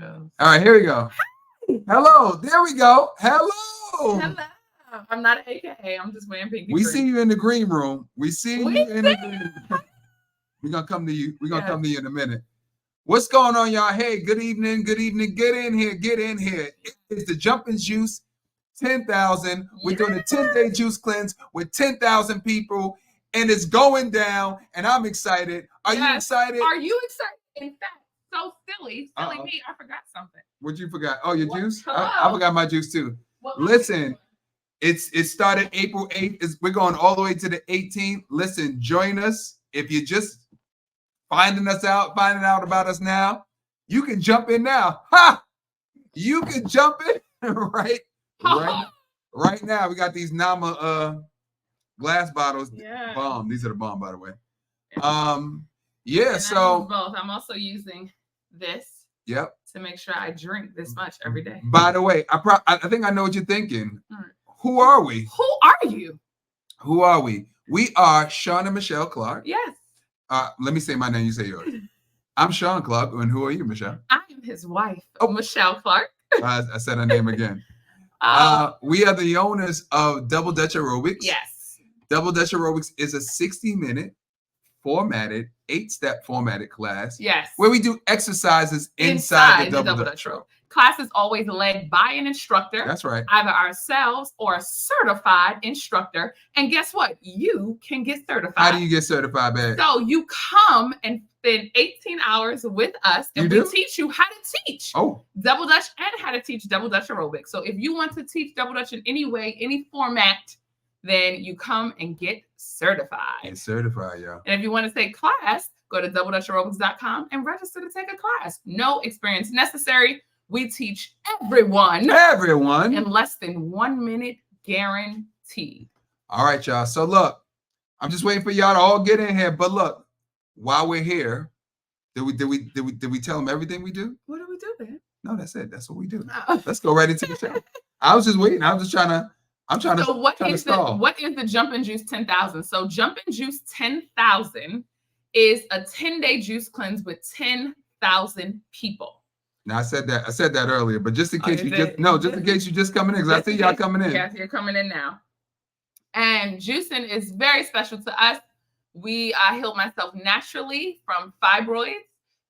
All right, here we go. Hello, there we go. Hello. Hello. I'm not an AKA. I'm just wearing pinky. We see you in the green room. We see you in the green room. We're gonna come to you. We're gonna come to you in a minute. What's going on, y'all? Hey, good evening. Good evening. Get in here. Get in here. It's the Jumping Juice 10,000. We're doing a 10-day juice cleanse with 10,000 people, and it's going down. And I'm excited. Are you excited? Are you excited? In fact, so silly me. I forgot something. What you forgot? Oh, your juice? I forgot my juice too. Listen, it started April 8th. We're going all the way to the 18th. Listen, join us. If you're just finding out about us now, you can jump in now. Ha! You can jump in right now. We got these Nama glass bottles. Yeah. Bomb. These are the bomb, by the way. So both. I'm also using this. Yep. To make sure I drink this much every day. By the way, I think I know what you're thinking. Who are we? Who are you? Who are we? We are Sean and Michelle Clark. Yes. Let me say my name. You say yours. I'm Sean Clark, and who are you, Michelle? I am his wife, Michelle Clark. I said her name again. We are the owners of Double Dutch Aerobics. Yes. Double Dutch Aerobics is a 60-minute formatted 8-step formatted class. Yes. Where we do exercises inside the Double Dutch Aerobics. Class is always led by an instructor. That's right. Either ourselves or a certified instructor. And guess what? You can get certified. How do you get certified, babe? So you come and spend 18 hours with us, and we teach you how to teach Double Dutch and how to teach Double Dutch Aerobics. So if you want to teach Double Dutch in any way, any format, then you come and get certified. Get certified, y'all. And if you want to take class, go to doubledutchaerobics.com and register to take a class. No experience necessary. We teach everyone in less than 1 minute, guaranteed. All right, y'all. So look, I'm just waiting for y'all to all get in here. But look, while we're here, did we tell them everything we do? What do we do, man? No, that's it. That's what we do. Let's go right into the show. I was just waiting. I'm trying to. What is the Jumping Juice 10,000? So Jumping Juice 10,000 is a 10-day juice cleanse with 10,000 people. Now I said that earlier, but just in case in case you just coming in, because I see y'all coming in. Yes, you're coming in now. And juicing is very special to us. I healed myself naturally from fibroids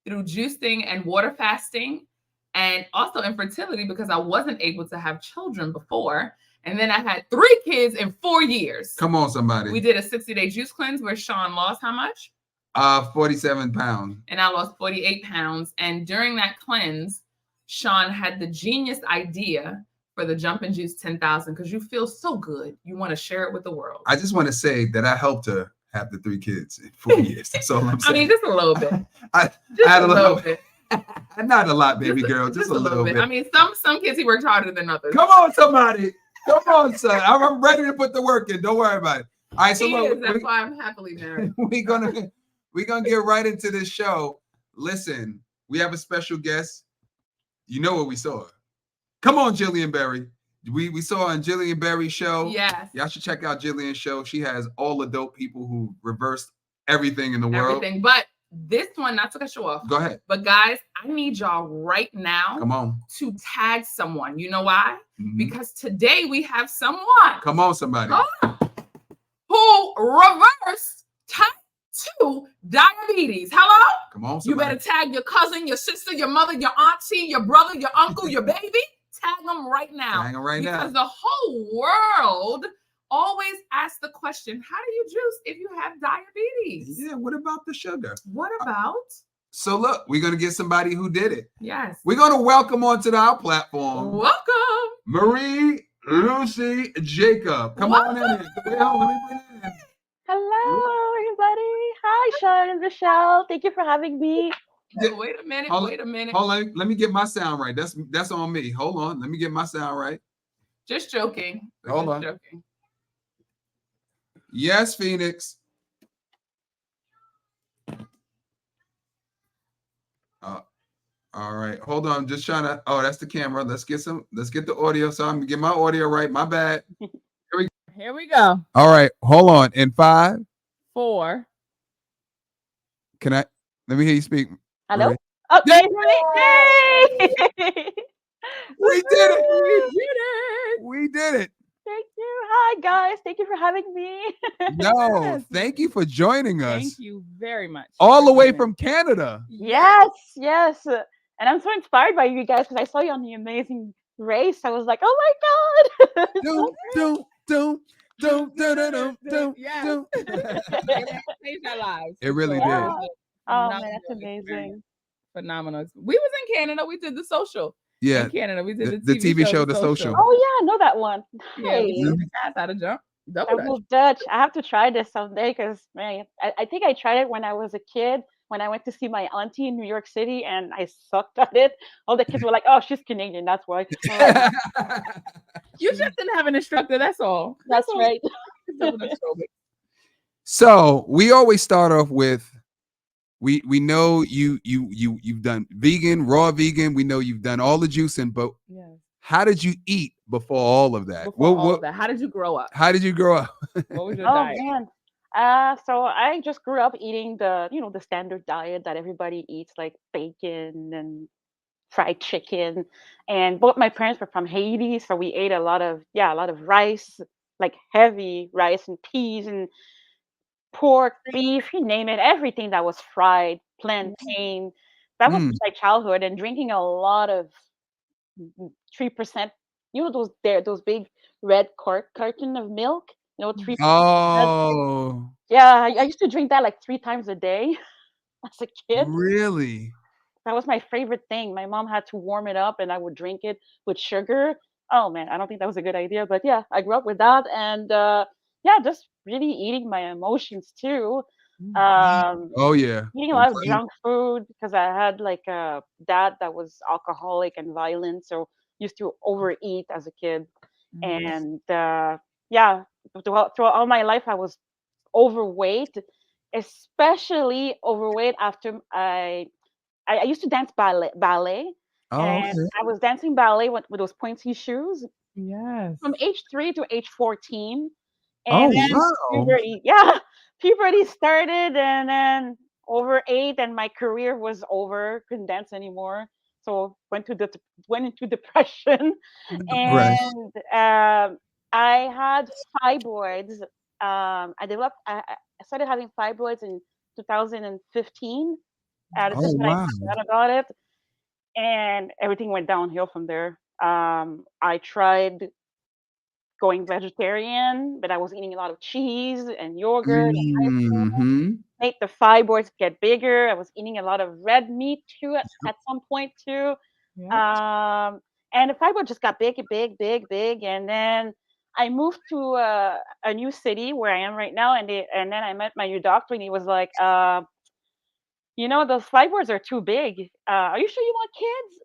through juicing and water fasting, and also infertility because I wasn't able to have children before. And then I had 3 kids in 4 years. Come on, somebody. We did a 60-day juice cleanse where Sean lost how much? 47 pounds. And I lost 48 pounds. And during that cleanse, Sean had the genius idea for the Jumping Juice 10,000 because you feel so good. You want to share it with the world. I just want to say that I helped her have the 3 kids in 4 years. That's all I'm saying. I mean, just a little bit. I had a little bit. Not a lot, baby girl. Just a little bit. I mean, some kids he worked harder than others. Come on, somebody. Come on, son. I'm ready to put the work in. Don't worry about it. All right, so look, that's why I'm happily married. We're gonna get right into this show. Listen, we have a special guest. You know what we saw? Come on, Jillian Berry. We saw on Jillian Berry's show. Yes. Y'all should check out Jillian's show. She has all the dope people who reversed everything in the world. Everything, but this one, not to cut you off. Go ahead. But guys, I need y'all right now. Come on. To tag someone. You know why? Mm-hmm. Because today we have someone. Come on, somebody. Who reversed type 2 diabetes. Hello? Come on, somebody. You better tag your cousin, your sister, your mother, your auntie, your brother, your uncle, your baby. Tag them right now. Tag them right now. Because the whole world always asks the question, how do you juice if you have diabetes? Yeah, what about the sugar? What about? So look, we're going to get somebody who did it. Yes. We're going to welcome onto our platform. Welcome. Marie Lucy Jacob. Come on in. Let me bring it in. Hello, everybody. Hi, Sean and Michelle. Thank you for having me. Wait a minute. Hold on. Let me get my sound right. That's on me. Hold on. Let me get my sound right. Just joking. Hold on. Joking. Yes, Phoenix. All right. Hold on. I'm just trying to. Oh, that's the camera. Let's get the audio. So I'm gonna get my audio right. My bad. Here we go. All right. Hold on. In 5, 4. Let me hear you speak. Hello? Oh, Yeah. can you hear me? Yay! We did it. You did it. We did it. Thank you. Hi, guys. Thank you for having me. No, Yes. thank you for joining us. Thank you very much. All for the way coming. from Canada. Yes, yes. And I'm so inspired by you guys because I saw you on the Amazing Race. I was like, oh my God. Dum. Yes. It changed our lives. It really So did. was a Oh, man, phenomenal that's experience. amazing. Phenomenal. We was in Canada. We did the social. Yeah. In Canada, we did The TV show, The Social. Oh, yeah, I know that one. Yeah, we Nice. showed the cats how to jump. Double dutch. Double Dutch. I have to try this someday because, man, I think I tried it when I was a kid. When I went to see my auntie in New York City and I sucked at it. All the kids were like, oh, she's Canadian. That's why. I'm like, You just didn't have an instructor. That's all. that's all. right. Double dutch aerobics. So we always start off with we know you've done vegan, raw vegan. We know you've done all the juicing, but Yes. how did you eat before all of that? Before all of that, how did you grow up? How did you grow up? What was your Oh diet? man. So I just grew up eating the standard diet that everybody eats, like bacon and fried chicken. And both my parents were from Haiti, so we ate a lot of rice, like heavy rice and peas and pork, beef, you name it, everything that was fried, plantain. That was Mm. my childhood, and drinking a lot of 3%. You know those big red carton of milk. 3%. Oh, Yeah, I used to drink that like 3 times a day as a kid. really? That was my favorite thing. My mom had to warm it up and I would drink it with sugar. Oh man, I don't think that was a good idea, but yeah, I grew up with that and yeah, just really eating my emotions too. Um Oh yeah. Eating a lot of junk food because I had like a dad that was alcoholic and violent, so used to overeat as a kid. And yeah, throughout all my life, I was overweight, especially overweight after I used to dance ballet, Oh, and okay. I was dancing ballet with those pointy shoes Yes. from age 3 to age 14. Oh And then wow. puberty, yeah, puberty started, and then over 8, and my career was over. Couldn't dance anymore, so went into depression, Right. and I had fibroids. I started having fibroids in 2015. This Oh is when I wow. found out about it, and everything went downhill from there. I tried going vegetarian, but I was eating a lot of cheese and yogurt and ice cream. Mm-hmm. Made the fibroids get bigger. I was eating a lot of red meat too at some point too. Yeah. And the fibroid just got big, big, big, big. And then I moved to a new city where I am right now, and then I met my new doctor, and he was like, those fibroids are too big. Are you sure you want kids?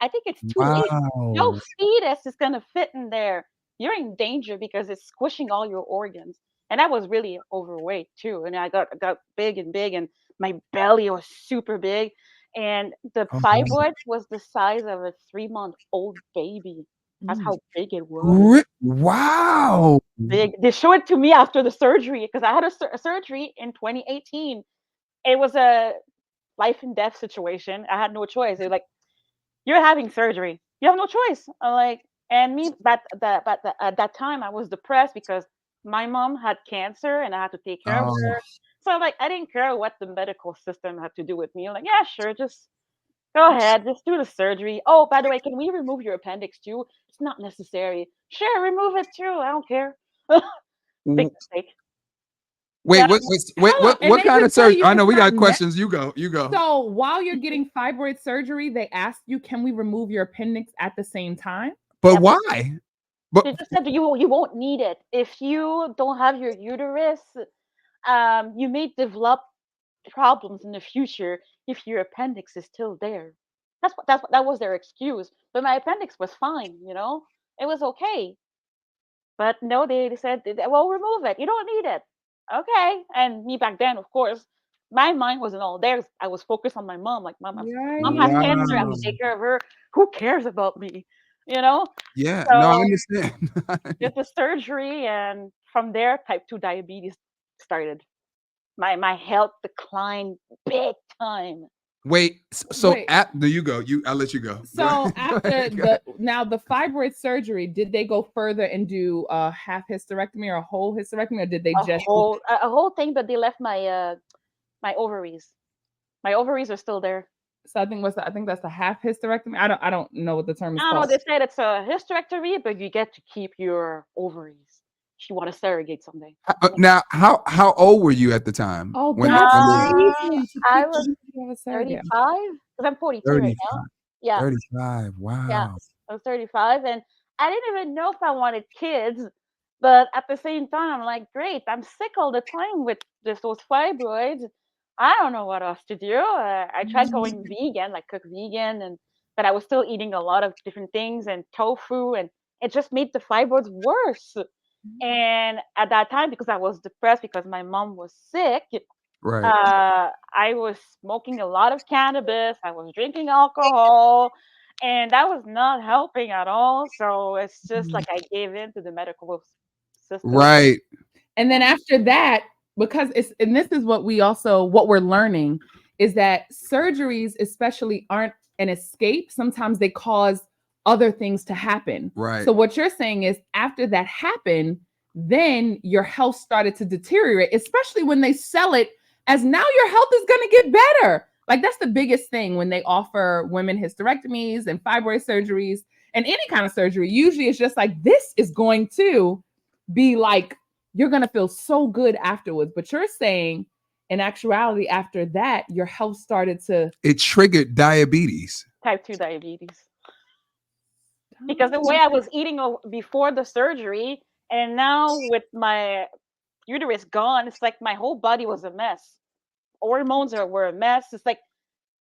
I think it's too big. No Wow. fetus is gonna fit in there. You're in danger because it's squishing all your organs. And I was really overweight too. And I got big and big, and my belly was super big. And the Oh, fibroids was the size of a 3-month-old baby. That's how big it was. Wow. Big. They showed it to me after the surgery because I had a surgery in 2018. It was a life and death situation. I had no choice. They're like, "You're having surgery. You have no choice." I'm like, and me, at that time, I was depressed because my mom had cancer and I had to take care of Oh, her. So like, I didn't care what the medical system had to do with me. I'm like, yeah, sure, just go ahead, just do the surgery. Oh, by the way, can we remove your appendix too? It's not necessary. Sure, remove it too. I don't care. Big w- mistake. wait, Yeah. Hold on, and what they kind of just tell surgery? you I know it's we got not questions. You go. So while you're getting fibroid surgery, they asked you, "Can we remove your appendix at the same time?" But Yep. why? But They just said you won't need it if you don't have your uterus. You may develop problems in the future if your appendix is still there. That was their excuse. But my appendix was fine, it was okay. But no, they said, well, remove it. You don't need it. Okay. And me back then, of course, my mind wasn't all there. I was focused on my mom. Like, mom has cancer. I have to wow. take care of her. Who cares about me? You know. Yeah. No, I So understand. did the surgery, and from there, type 2 diabetes started. My health declined big time. Wait, so Wait. there you go. I'll let you go. Go So ahead. after Go ahead. the fibroid surgery, did they go further and do a half hysterectomy or a whole hysterectomy, or did they just A whole thing, but they left my my ovaries. My ovaries are still there. So I think that's the half hysterectomy. I don't know what the term is I don't know. called. They said it's a hysterectomy, but you get to keep your ovaries. If you want to surrogate someday. Now, how old were you at the time? Oh, when that's they- the reason to I keep was you have a surrogate. 35 because I'm 42 right now. 35. Yeah, 35. yeah. Wow. I was 35, and I didn't even know if I wanted kids. But at the same time, I'm like, great. I'm sick all the time with those fibroids. I don't know what else to do. I tried going vegan, like cook vegan, but I was still eating a lot of different things and tofu, and it just made the fibroids worse. And at that time, because I was depressed because my mom was sick, Right. I was smoking a lot of cannabis. I was drinking alcohol, and that was not helping at all. So it's just like I gave in to the medical system. Right. And then after that, because this is what we're learning is that surgeries especially aren't an escape. Sometimes they cause other things to happen. Right. So what you're saying is after that happened, then your health started to deteriorate, especially when they sell it as now your health is going to get better. Like that's the biggest thing when they offer women hysterectomies and fibroid surgeries and any kind of surgery. Usually it's just like, this is going to be like, you're going to feel so good afterwards. But you're saying in actuality, after that, your health started to. It triggered diabetes. Type 2 diabetes. Because the way I was eating before the surgery, and now with my uterus gone, it's like my whole body was a mess. Hormones were a mess. It's like,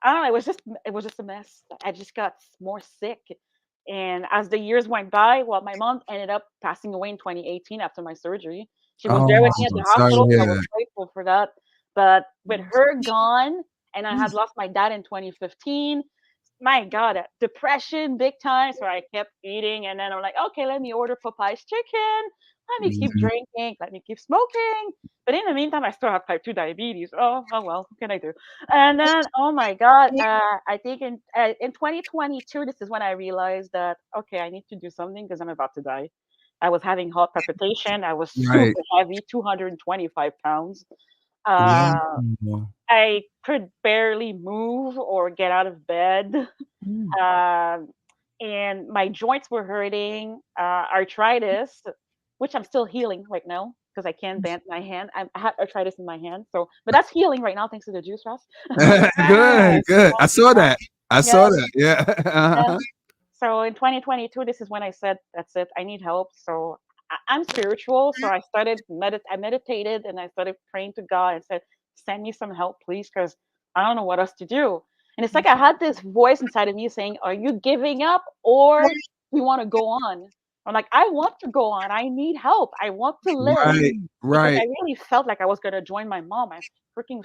I don't know, it was just a mess. I just got more sick. And as the years went by, well, my mom ended up passing away in 2018 after my surgery. She was there with me at the Sorry hospital, to so I hear was that. grateful for that. But with her gone, and I had lost my dad in 2015, my God, depression big time. So I kept eating, and then I'm like, okay, let me order Popeye's chicken. Let me keep Mhm. drinking. Let me keep smoking. But in the meantime, I still have type 2 diabetes. Oh well, what can I do? And then, oh my God, I think in 2022, this is when I realized that okay, I need to do something because I'm about to die. I was having heart palpitation. I was super Right. heavy, 225 pounds. Uh, Wow. I could barely move or get out of bed. Mm. And my joints were hurting, arthritis, which I'm still healing right now because I can't bend my hand. I have arthritis in my hand, so but that's healing right now thanks to the juice fast. Good, good. I saw that. I Yeah, saw that. Yeah. yeah. Uh-huh. So in 2022, this is when I said, "That's it. I need help." So I'm spiritual, so I started I meditated and I started praying to God and said, "Send me some help, please, because I don't know what else to do." And it's like I had this voice inside of me saying, "Are you giving up, or you want to go on?" I'm like, "I want to go on. I need help. I want to live." Right. Because I Right. really felt like I was gonna join my mom. I freaking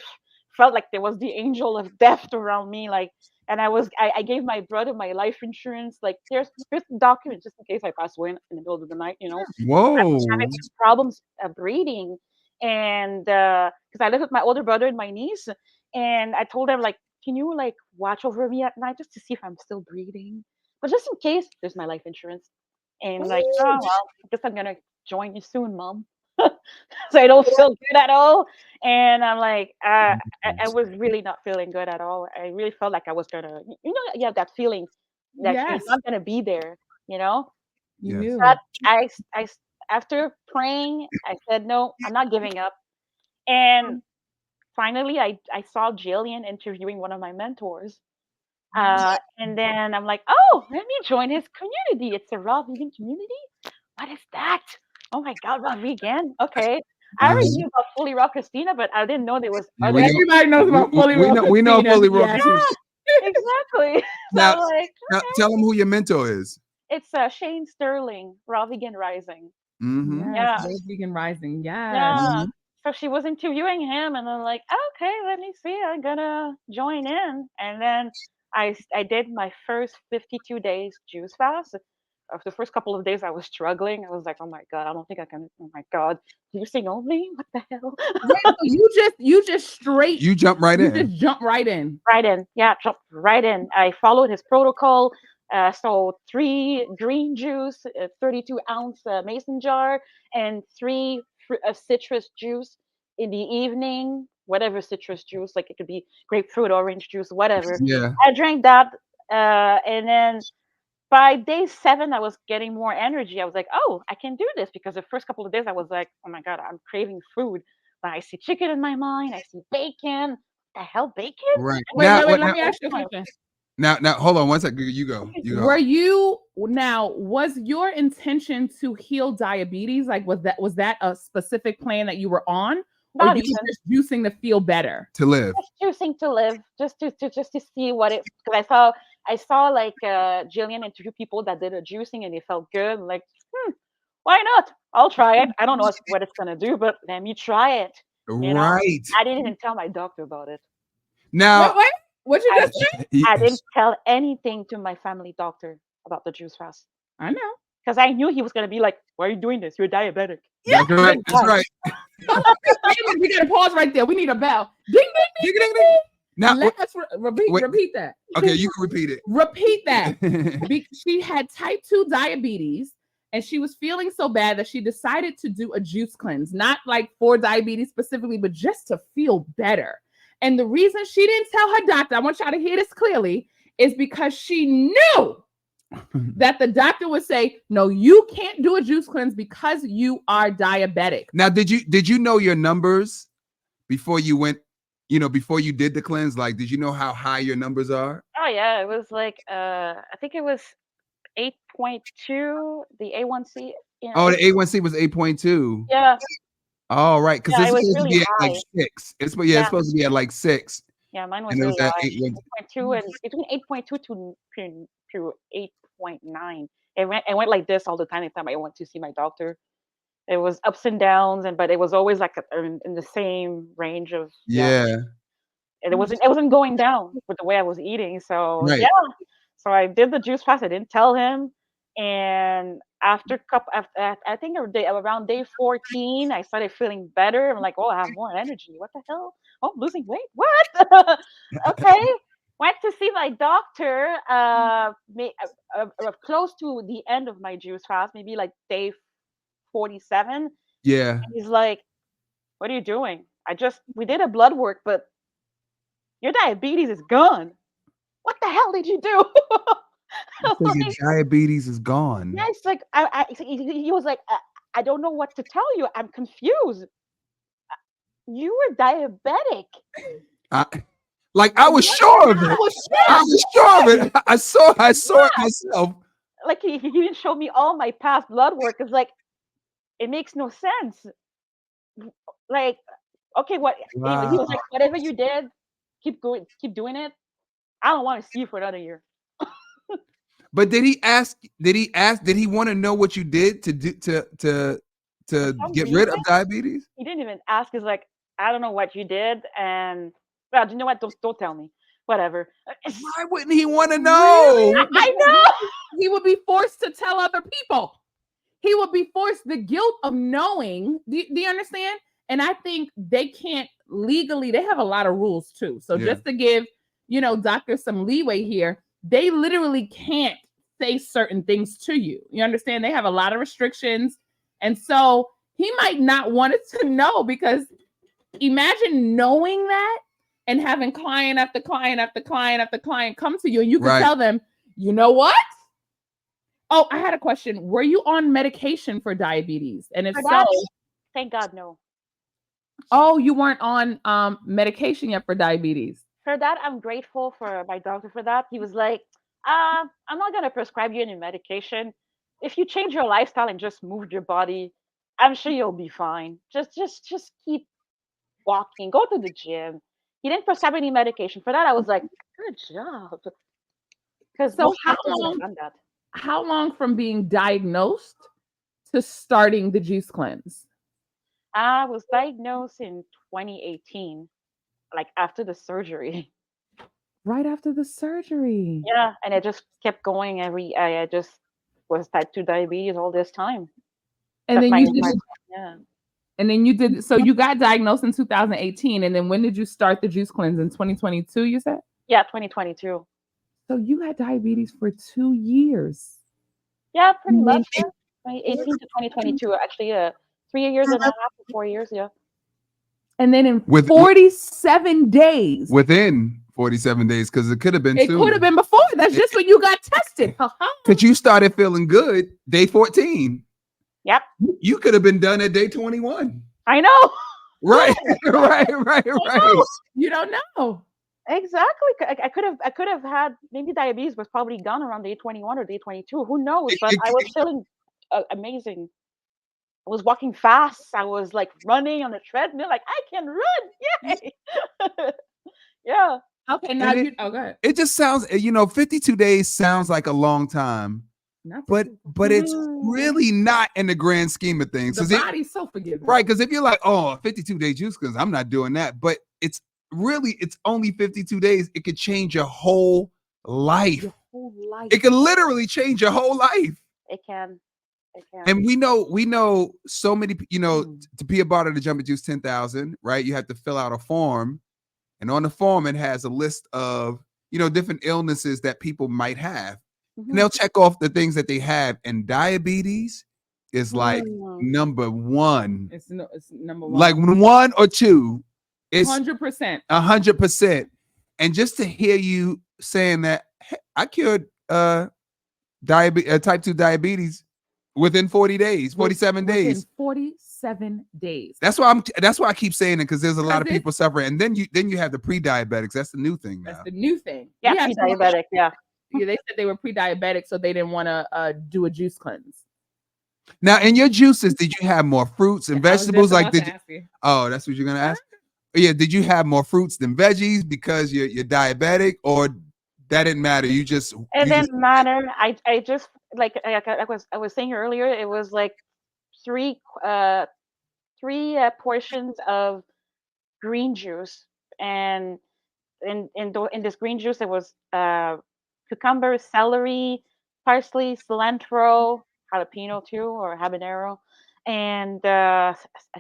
felt like there was the angel of death around me, like, and I gave my brother my life insurance. Like, here's the document just in case I pass away in the middle of the night. You know, I'm Whoa. having problems breathing, and because I live with my older brother and my niece, and I told them like, can you like watch over me at night just to see if I'm still breathing, but just in case, there's my life insurance, and like, oh well, I guess I'm gonna join you soon, mom. So I don't feel good at all. And I'm like, I was really not feeling good at all. I really felt like I was gonna, you have that feeling that you're Yes, not gonna be there, you know. you Yes. knew. But after praying, I said, no, I'm not giving up. And finally, I saw Jillian interviewing one of my mentors. And then I'm like, oh, let me join his community. It's a raw vegan community. What is that? Oh my God, raw vegan. Okay. I already Uh-huh. knew about Fully Raw Christina, but I didn't know there was Yeah, other. we know. Everybody knows about fully We raw know. We know Christina. fully raw. Yes. Yeah, exactly. So Now, I'm like, tell them who your mentor is. it's Shane Sterling, Raw Vegan Rising. Mm-hmm. Yes, Yeah, Raw Vegan Rising. Yes. yeah. Mm-hmm. So she was interviewing him, and I'm like, okay, let me see. I'm gonna join in. And then I did my first 52 days juice fast, after the first couple of days, I was struggling. I was like, oh my god, I don't think I can. Oh my god, juicing only? What the hell? Wait, so you just straight You jump right you in. just jump right in. Right in, yeah, jumped right in. I followed his protocol. So 3 green juice, 32-ounce mason jar, and 3 citrus juice in the evening. Whatever citrus juice, like it could be grapefruit, orange juice, whatever. Yeah. I drank that, and then by day 7, I was getting more energy. I was like, oh, I can do this, because the first couple of days I was like, oh my god, I'm craving food. But I see chicken in my mind. I see bacon. The hell, bacon? Right. Wait, Now, wait, wait. what, Let now, me ask you a question. now, hold on one second. You go. You go. Was your intention to heal diabetes? Like, was that a specific plan that you were on, or Not you even. were just juicing to feel better? To live. Just choosing to live, just to see what it. Because I saw like Jillian interview people that did a juicing and they felt good. I'm like, why not? I'll try it. I don't know what it's gonna do, but let me try it. You know, Right. I didn't even tell my doctor about it. Now, Wait, what you I, just said? I didn't tell anything to my family doctor about the juice fast, I know. because I knew he was gonna be like, "Why are you doing this? You're diabetic." that's right. Like, That's why? right. Wait a minute, we gotta pause right there. We need a bell. Ding, ding, Ding, ding, ding. Now, Let us repeat. wait. Repeat that. okay, you can repeat it. Repeat that. She had type 2 diabetes, and she was feeling so bad that she decided to do a juice cleanse, not like for diabetes specifically, but just to feel better. And the reason she didn't tell her doctor, I want y'all to hear this clearly, is because she knew that the doctor would say, no, you can't do a juice cleanse because you are diabetic. Now, did you know your numbers before you went? Before you did the cleanse, like, did you know how high your numbers are? Oh yeah, it was like I think it was 8.2, the A1C. Oh, the A1C was 8.2. Yeah, All right, because yeah, it's it was supposed to really be at like high. 6. It's Yeah, supposed to be at like 6, yeah, mine was and it really was at high. 8. 8.2, and between 8.2 to 8.9. It went like this all the time. Anytime I went to see my doctor, it was ups and downs, but it was always like in the same range of, yeah. Yeah, And it wasn't going down with the way I was eating. So right. yeah, so I did the juice fast. I didn't tell him, and I think around day 14, I started feeling better. I'm like, oh, I have more energy. What the hell? Oh, I'm losing weight. What? Okay. Went to see my doctor. Close to the end of my juice fast, maybe like day 47. Yeah. He's like, "What are you doing? We did a blood work, but your diabetes is gone. What the hell did you do?" I'm So your like, diabetes is gone. yeah, it's like he was like, I don't know what to tell you. I'm confused. You were diabetic. I, I was sure of I it. was I shocked. was sure of it. I saw it myself. Like he didn't show me all my past blood work. It's like it makes no sense. Like, okay, what? Anyway, he was Wow. like, whatever you did, keep going, keep doing it. I don't want to see you for another year. But did he ask? Did he want to know what you did to do For to some get rid of reason, diabetes? he didn't even ask. He's like, I don't know what you did, and well, you know what? Don't tell me. Whatever. Why wouldn't he want to Really? know? I know. He would be forced to tell other people. He would be forced the guilt of knowing. Do you understand? And I think they can't legally, they have a lot of rules too. So Yeah. just to give, doctors some leeway here, they literally can't say certain things to you. You understand? They have a lot of restrictions. And so he might not want it to know, because imagine knowing that and having client after client after client after client come to you, and you can Right. tell them, you know what? Oh, I had a question. Were you on medication for diabetes? And if For so, that, thank God, no. oh, you weren't on medication yet for diabetes. For that, I'm grateful for my doctor for that. He was like, I'm not gonna prescribe you any medication. If you change your lifestyle and just move your body, I'm sure you'll be fine. Just keep walking, go to the gym. He didn't prescribe any medication. For that, I was like, good job. Because So most doctors would have done that. how long from being diagnosed to starting the juice cleanse? I was diagnosed in 2018, like after the surgery. Right after the surgery. Yeah, and it just kept going I just was type 2 diabetes all this time. And But then yeah. and then you did. So you got diagnosed in 2018, and then when did you start the juice cleanse in 2022? You said. Yeah, 2022. So you had diabetes for 2 years. Yeah, pretty And then much. Yeah. 2018 to 2022. Actually, 3 years and a half to 4 years. Yeah. And then in With- 47 days. Within 47 days, because it could have been It sooner. could have been before. That's just when you got tested. Because you started feeling good day 14. Yep. You could have been done at day 21. I know. Right, right. You don't know. Exactly. I could have had, maybe diabetes was probably gone around day 21 or day 22. Who knows? But I was feeling amazing. I was walking fast. I was like running on the treadmill. Like, I can run. Yay. Yeah. Okay, now And you. Oh, go ahead. It just sounds, 52 days sounds like a long time, Not but it's really not in the grand scheme of things. the 'Cause body's so forgiving. right, because if you're like, oh, 52 day juice cleanse, I'm not doing that. But it's only 52 days. It could change your whole life. Your whole life. It can literally change your whole life. It can. It can. And we know so many, to be a part of the Jumping Juice 10,000, right? You have to fill out a form. And on the form, it has a list of, different illnesses that people might have. Mhm. And they'll check off the things that they have. And diabetes is like number one. It's number one. Like 1 or 2. It's 100%. 100%. And just to hear you saying that, hey, I cured type 2 diabetes within 40 days, 47 days. 47 days. That's why I keep saying it, because there's a lot of Because people suffering. And then you have the pre-diabetics. That's the new thing now. That's the new thing. Yeah, We have some- diabetic. Yeah. Yeah, they said they were pre-diabetic, so they didn't want to do a juice cleanse. Now, in your juices, did you have more fruits and I was just vegetables? Like, about did to you? ask you. Oh, that's what you're gonna ask. Yeah, did you have more fruits than veggies because you're diabetic, or that didn't matter? It didn't matter. I just like I was saying earlier. It was like three portions of green juice, and in this green juice there was cucumber, celery, parsley, cilantro, jalapeno too, or habanero, and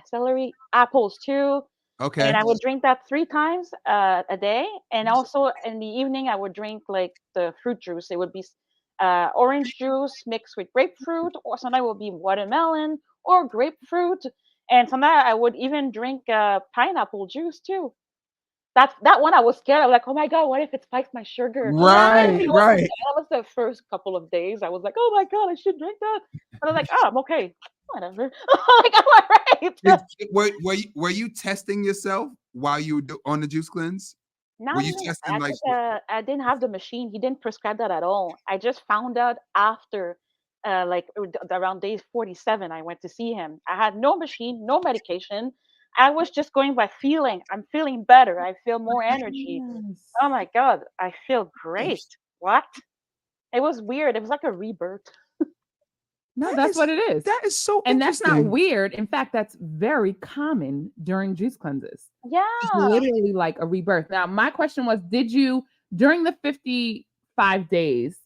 celery, apples too. Okay. And I would drink that 3 times a day. And also in the evening, I would drink like the fruit juice. It would be orange juice mixed with grapefruit, or sometimes it would be watermelon or grapefruit. And sometimes I would even drink pineapple juice too. That one I was scared. I was like, oh my God, what if it spikes my sugar? Right. That was the first couple of days. I was like, oh my God, I should drink that. But I was like, oh, I'm okay. Whatever. Like, I'm all right. Were you testing yourself while you were on the juice cleanse? Were you testing like? I didn't have the machine. He didn't prescribe that at all. I just found out after, around day 47, I went to see him. I had no machine, no medication. I was just going by feeling. I'm feeling better. I feel more energy. Yes. Oh my God, I feel great. What? It was weird. It was like a rebirth. No, that's what it is. That is so And that's not interesting. weird. In fact, that's very common during juice cleanses. It's Yeah. literally like a rebirth. Now, my question was, did you, during the 55 days,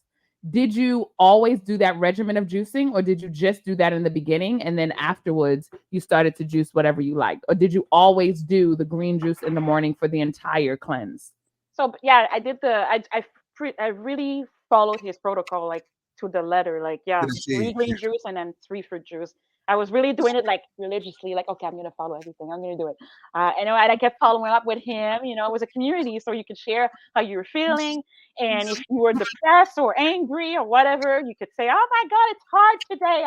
did you always do that regimen of juicing, or did you just do that in the beginning and then afterwards you started to juice whatever you liked? Or did you always do the green juice in the morning for the entire cleanse? So yeah, I did I really followed his protocol like to the letter. Like, yeah, To the T, 3 green juice and then 3 fruit juice. I was really doing it like religiously, like, okay, I'm gonna follow everything. I'm gonna do it. And I kept following up with him. It was a community, so you could share how you were feeling, and if you were depressed or angry or whatever, you could say, "Oh my God, it's hard today.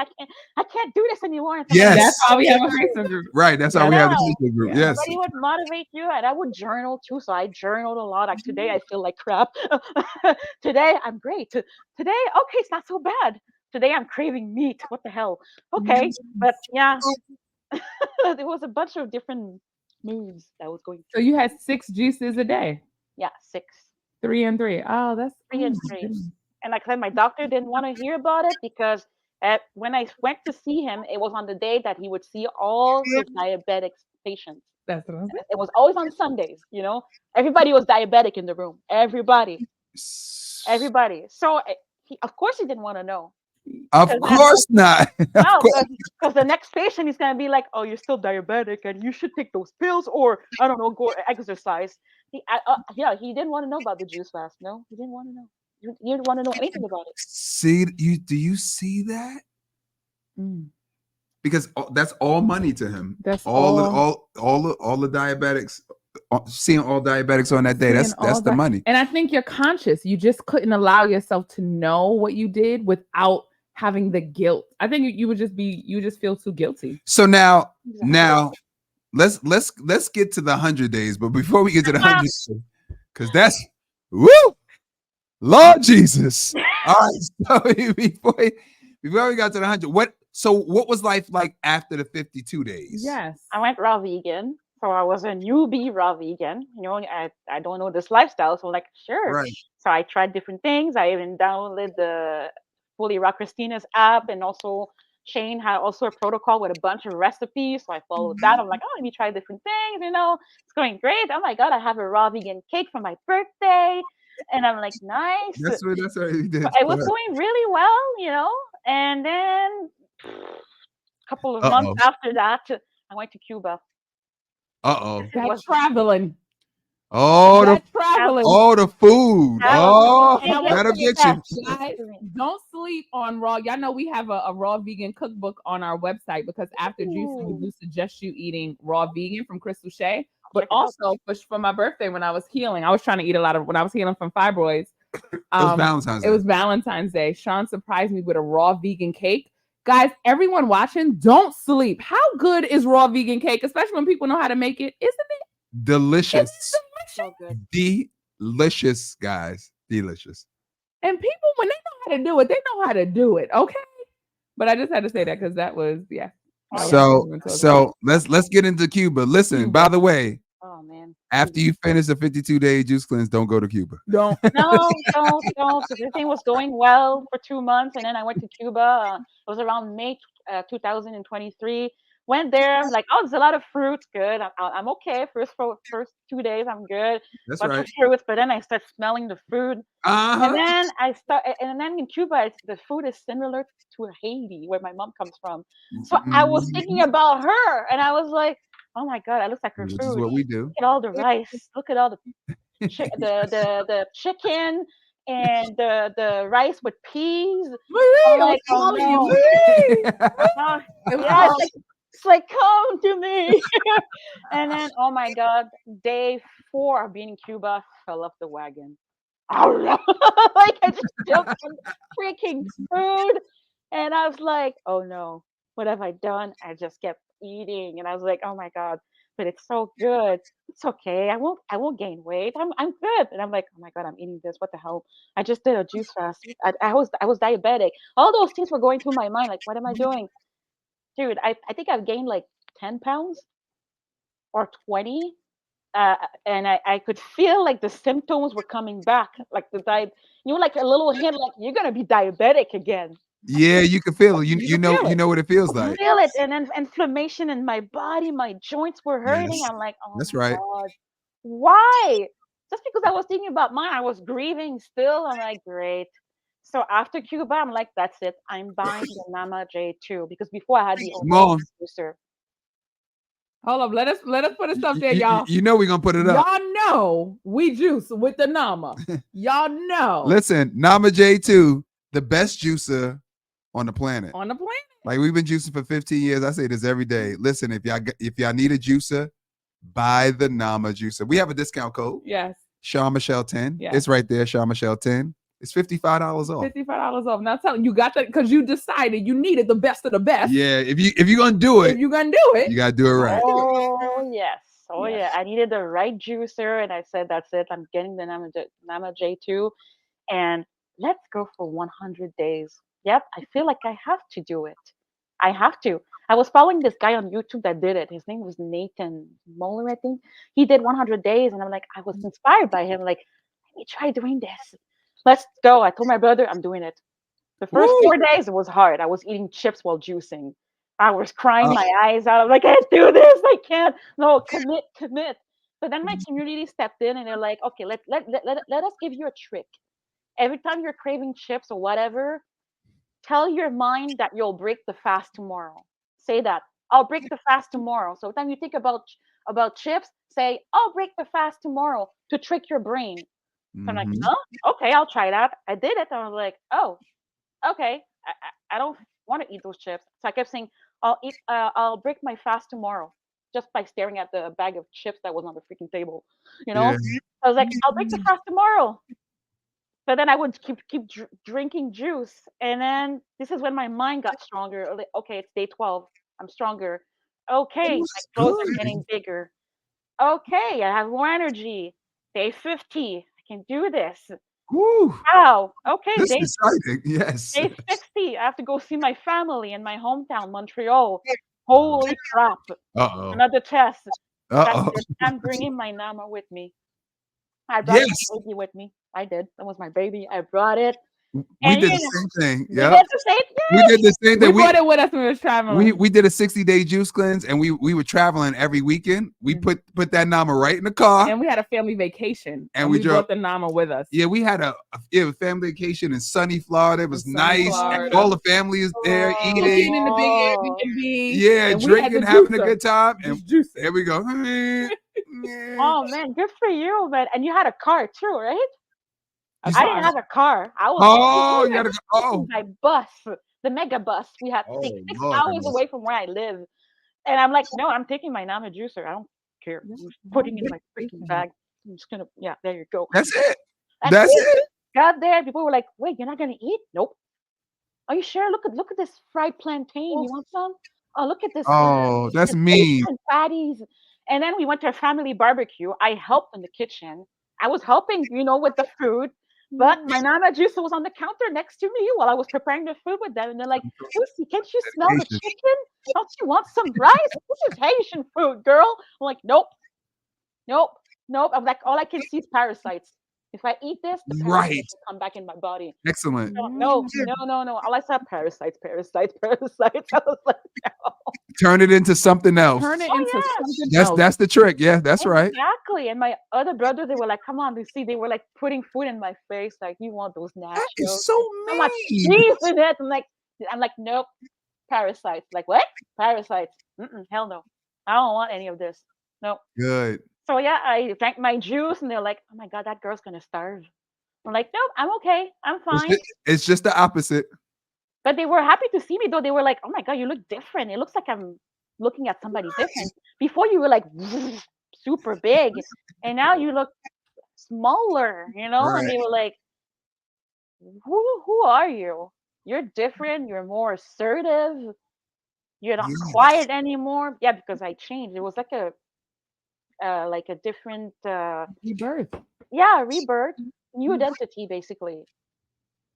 I can't do this anymore." And Yes. That's why we have a Facebook group. Right. That's how we have the Facebook group. Yeah. Yes. But he would motivate you, and I would journal too. So I journaled a lot. Like, today, I feel like crap. Today, I'm great. Today, okay, it's not so bad. Today, I'm craving meat. What the hell? Okay, but yeah, there was a bunch of different moods that I was going So through. you had 6 juices a day, Yeah, 6, 3 and 3. Oh, that's 3 and 3. And like I said, my doctor didn't want to hear about it because when I went to see him, it was on the day that he would see all his diabetic patients. That's what I'm saying. It was always on Sundays. Everybody was diabetic in the room. Everybody. So of course he didn't want to know. Of Because course not. Of no, course. because the next patient is gonna be like, "Oh, you're still diabetic, and you should take those pills, or I don't know, go exercise." Yeah, he didn't want to know about the juice fast. No, he didn't want to know. He didn't want to know anything about it. See, do you see that? Mm, Because that's all money to him. that's All the diabetics, seeing all diabetics on that day. seeing That's all the that. money. And I think you're conscious. You just couldn't allow yourself to know what you did without having the guilt. I think you would just feel too guilty. So now Exactly. let's get to the 100 days. But before we get to the 100 days, because that's woo, Lord Jesus. All right. So before we got to the 100, what was life like after the 52 days? Yes. I went raw vegan, so I was a newbie raw vegan. You know, I don't know this lifestyle, so I'm like, sure. Right. So I tried different things. I even downloaded the Fully Raw Christina's app, and also Shane had also a protocol with a bunch of recipes. So I followed that. I'm like, oh, let me try different things. You know, it's going great. Oh my god, I have a raw vegan cake for my birthday, and I'm like, nice. That's what he did. It was going really well, you know. And then a couple of months Uh-oh. after that, I went to Cuba. Uh-oh. It That was traveling. Oh, That the traveling. food. That was Oh, the And I biggest that'll get you. guys, experience. don't sleep on raw. Y'all know we have a raw vegan cookbook on our website because after juicing, we Ooh. do suggest you eating raw vegan from Crystal Shea. But Check it out. also for my birthday when I was healing, I was trying to eat a lot of when I was healing from fibroids. It was Valentine's Day. It was Valentine's Day. Sean surprised me with a raw vegan cake. Guys, everyone watching, don't sleep. How good is raw vegan cake, especially when people know how to make it? Isn't it Delicious. So good. Delicious, guys. Delicious. And people, when they know how to do it, they know how to do it. Okay. But I just had to say that because that was, yeah. So let's get into Cuba. Listen, Cuba. by the way, Oh man. after you finish the 52-day juice cleanse, don't go to Cuba. Don't. No, don't. Because everything was going well for 2 months, and then I went to Cuba. It was around May 2023. Went there. I'm like, oh, there's a lot of fruits. Good. I'm okay. First 2 days, I'm good. That's Bunch right. of fruits, but then I start smelling the food. Uh-huh. And then in Cuba, the food is similar to Haiti, where my mom comes from. So I was thinking about her, and I was like, "Oh my god, it looks like her Which is food. what we do. Look at all the rice. Look at all the the chicken and the rice with peas." I'm like, "Oh no, no. Yeah, it's like come to me." And then, oh my god, day 4 of being in Cuba, fell off the wagon. Like I just jumped on freaking food, and I was like, "Oh no, what have I done?" I just kept eating, and I was like, "Oh my god, but it's so good. It's okay. I won't gain weight. I'm good." And I'm like, "Oh my god, I'm eating this. What the hell? I just did a juice fast. I was diabetic. All those things were going through my mind. Like, what am I doing, dude? I think I've gained like 10 pounds or 20." And I could feel like the symptoms were coming back, like like a little hint, like you're gonna be diabetic again. Yeah, you can feel it. You can feel You it. know what it feels I like. feel it, and then inflammation in my body, my joints were hurting. Yes, I'm like, oh that's my right. god, why? Just because I was thinking about mine, I was grieving still. I'm like, great. So after Cuba, I'm like, that's it. I'm buying the Nama J2 because before I had the Come on. juicer. Hold up. Let us put this up there, y'all. You know we're gonna put it up. Y'all know we juice with the Nama. Y'all know. Listen, Nama J2, the best juicer on the planet. On the planet. Like we've been juicing for 15 years. I say this every day. Listen, if y'all need a juicer, buy the Nama juicer. We have a discount code. Yes. Sean Michelle 10. Yes. It's right there, Sean Michelle 10. It's $55 off. $55 off. Now tell you got that because you decided you needed the best of the best. Yeah, if you're gonna do it, If you're gonna do it, you gotta do it right. Oh yes. Oh Yes. yeah. I needed the right juicer, and I said, that's it. I'm getting the Nama J2, and let's go for 100 days. Yep. I feel like I have to do it. I have to. I was following this guy on YouTube that did it. His name was Nathan Moeller, I think. He did 100 days, and I'm like, I was inspired by him. Like, let me try doing this. Let's go. I told my brother I'm doing it. The first Woo! 4 days, it was hard. I was eating chips while juicing. I was crying my eyes out. I'm like, I can't do this. I can't. No, commit. But then my community stepped in, and they're like, okay, let us give you a trick. Every time you're craving chips or whatever, tell your mind that you'll break the fast tomorrow. Say that. I'll break the fast tomorrow. So time you think about chips, say, I'll break the fast tomorrow to trick your brain. So I'm like, Mhm. huh? Okay, I'll try that. I did it. And I was like, oh, okay. I don't want to eat those chips. So I kept saying, I'll break my fast tomorrow just by staring at the bag of chips that was on the freaking table. You Yeah. know, I was like, I'll break the fast tomorrow. But then I would keep drinking juice, and then this is when my mind got stronger. Like, okay, it's day 12. I'm stronger. It Okay, my was clothes are good. getting bigger. Okay, I have more energy. Day 50, I can do this. Woo. Wow. Okay, This is exciting. Yes. day 60, I have to go see my family in my hometown, Montreal. Holy crap! Uh-oh. Another test. So I Uh-oh. said, I'm bringing my Nama with me. I brought my Yes. baby with me. I did. That was my baby. I brought it. We And did you the know, same thing. we Yep. did the same We thing. did the same We thing. brought it with us when we was traveling. We did a 60-day juice cleanse, and we were traveling every weekend. We Mhm. put that Nama right in the car, And we had a family vacation, And and we we drove- brought the Nama with us. yeah, we had a family vacation in sunny Florida. It was sunny nice. Florida. All the family is there Oh, eating. Cooking in the big oh. Airbnb. Yeah, and we had drinking, the having a juicer. good time. And Just juicing. there we go. Oh man, good for you, man. And you had a car too, right? A I car. didn't have a car. I was Oh, we you were had to go. Oh, by bus, the mega bus. We had to Oh, take 6 Lord, hours goodness. away from where I live. And I'm like, no, I'm taking my Nama juicer. I don't care. I'm just putting it in my freaking bag. I'm just gonna, yeah, there you go. That's it. That's That's it. it. Got there. People were like, wait, you're not gonna eat? Nope. Are you sure? Look at this fried plantain. You want some? Oh, look at this. Oh, that's This mean. Asian patties. And then we went to a family barbecue. I helped in the kitchen. I was helping, with the food. But my Nana juicer was on the counter next to me while I was preparing the food with them. And they're like, Lucy, can't you smell the Dedication. chicken? Don't you want some rice? This is Haitian food, girl. I'm like, nope, nope, nope. I'm like, all I can see is parasites. If I eat this, the Right. parasites will come back in my body. Excellent. No, no. All I saw parasites. I was like, no. Turn it into something else. Turn it Oh, into yeah. something That's else. that's the trick. Yeah, that's right. Exactly. And my other brother, they were like, come on, Lucy. They were like putting food in my face, like, you want those nachos? That is so So much mean. cheese in it. I'm like, nope, parasites. Like, what? Parasites. Hell no. I don't want any of this. Nope. Good. So yeah, I drank my juice, and they're like, oh my God, that girl's gonna starve. I'm like, nope, I'm okay. I'm fine. It's just the opposite. But they were happy to see me, though. They were like, oh my God, you look different. It looks like I'm looking at somebody different. Before you were like super big, and now you look smaller, And Right. they were like, who are you? You're different. You're more assertive. You're not Yes. quiet anymore. Yeah, because I changed. It was like a different Rebirth. rebirth, new identity, basically.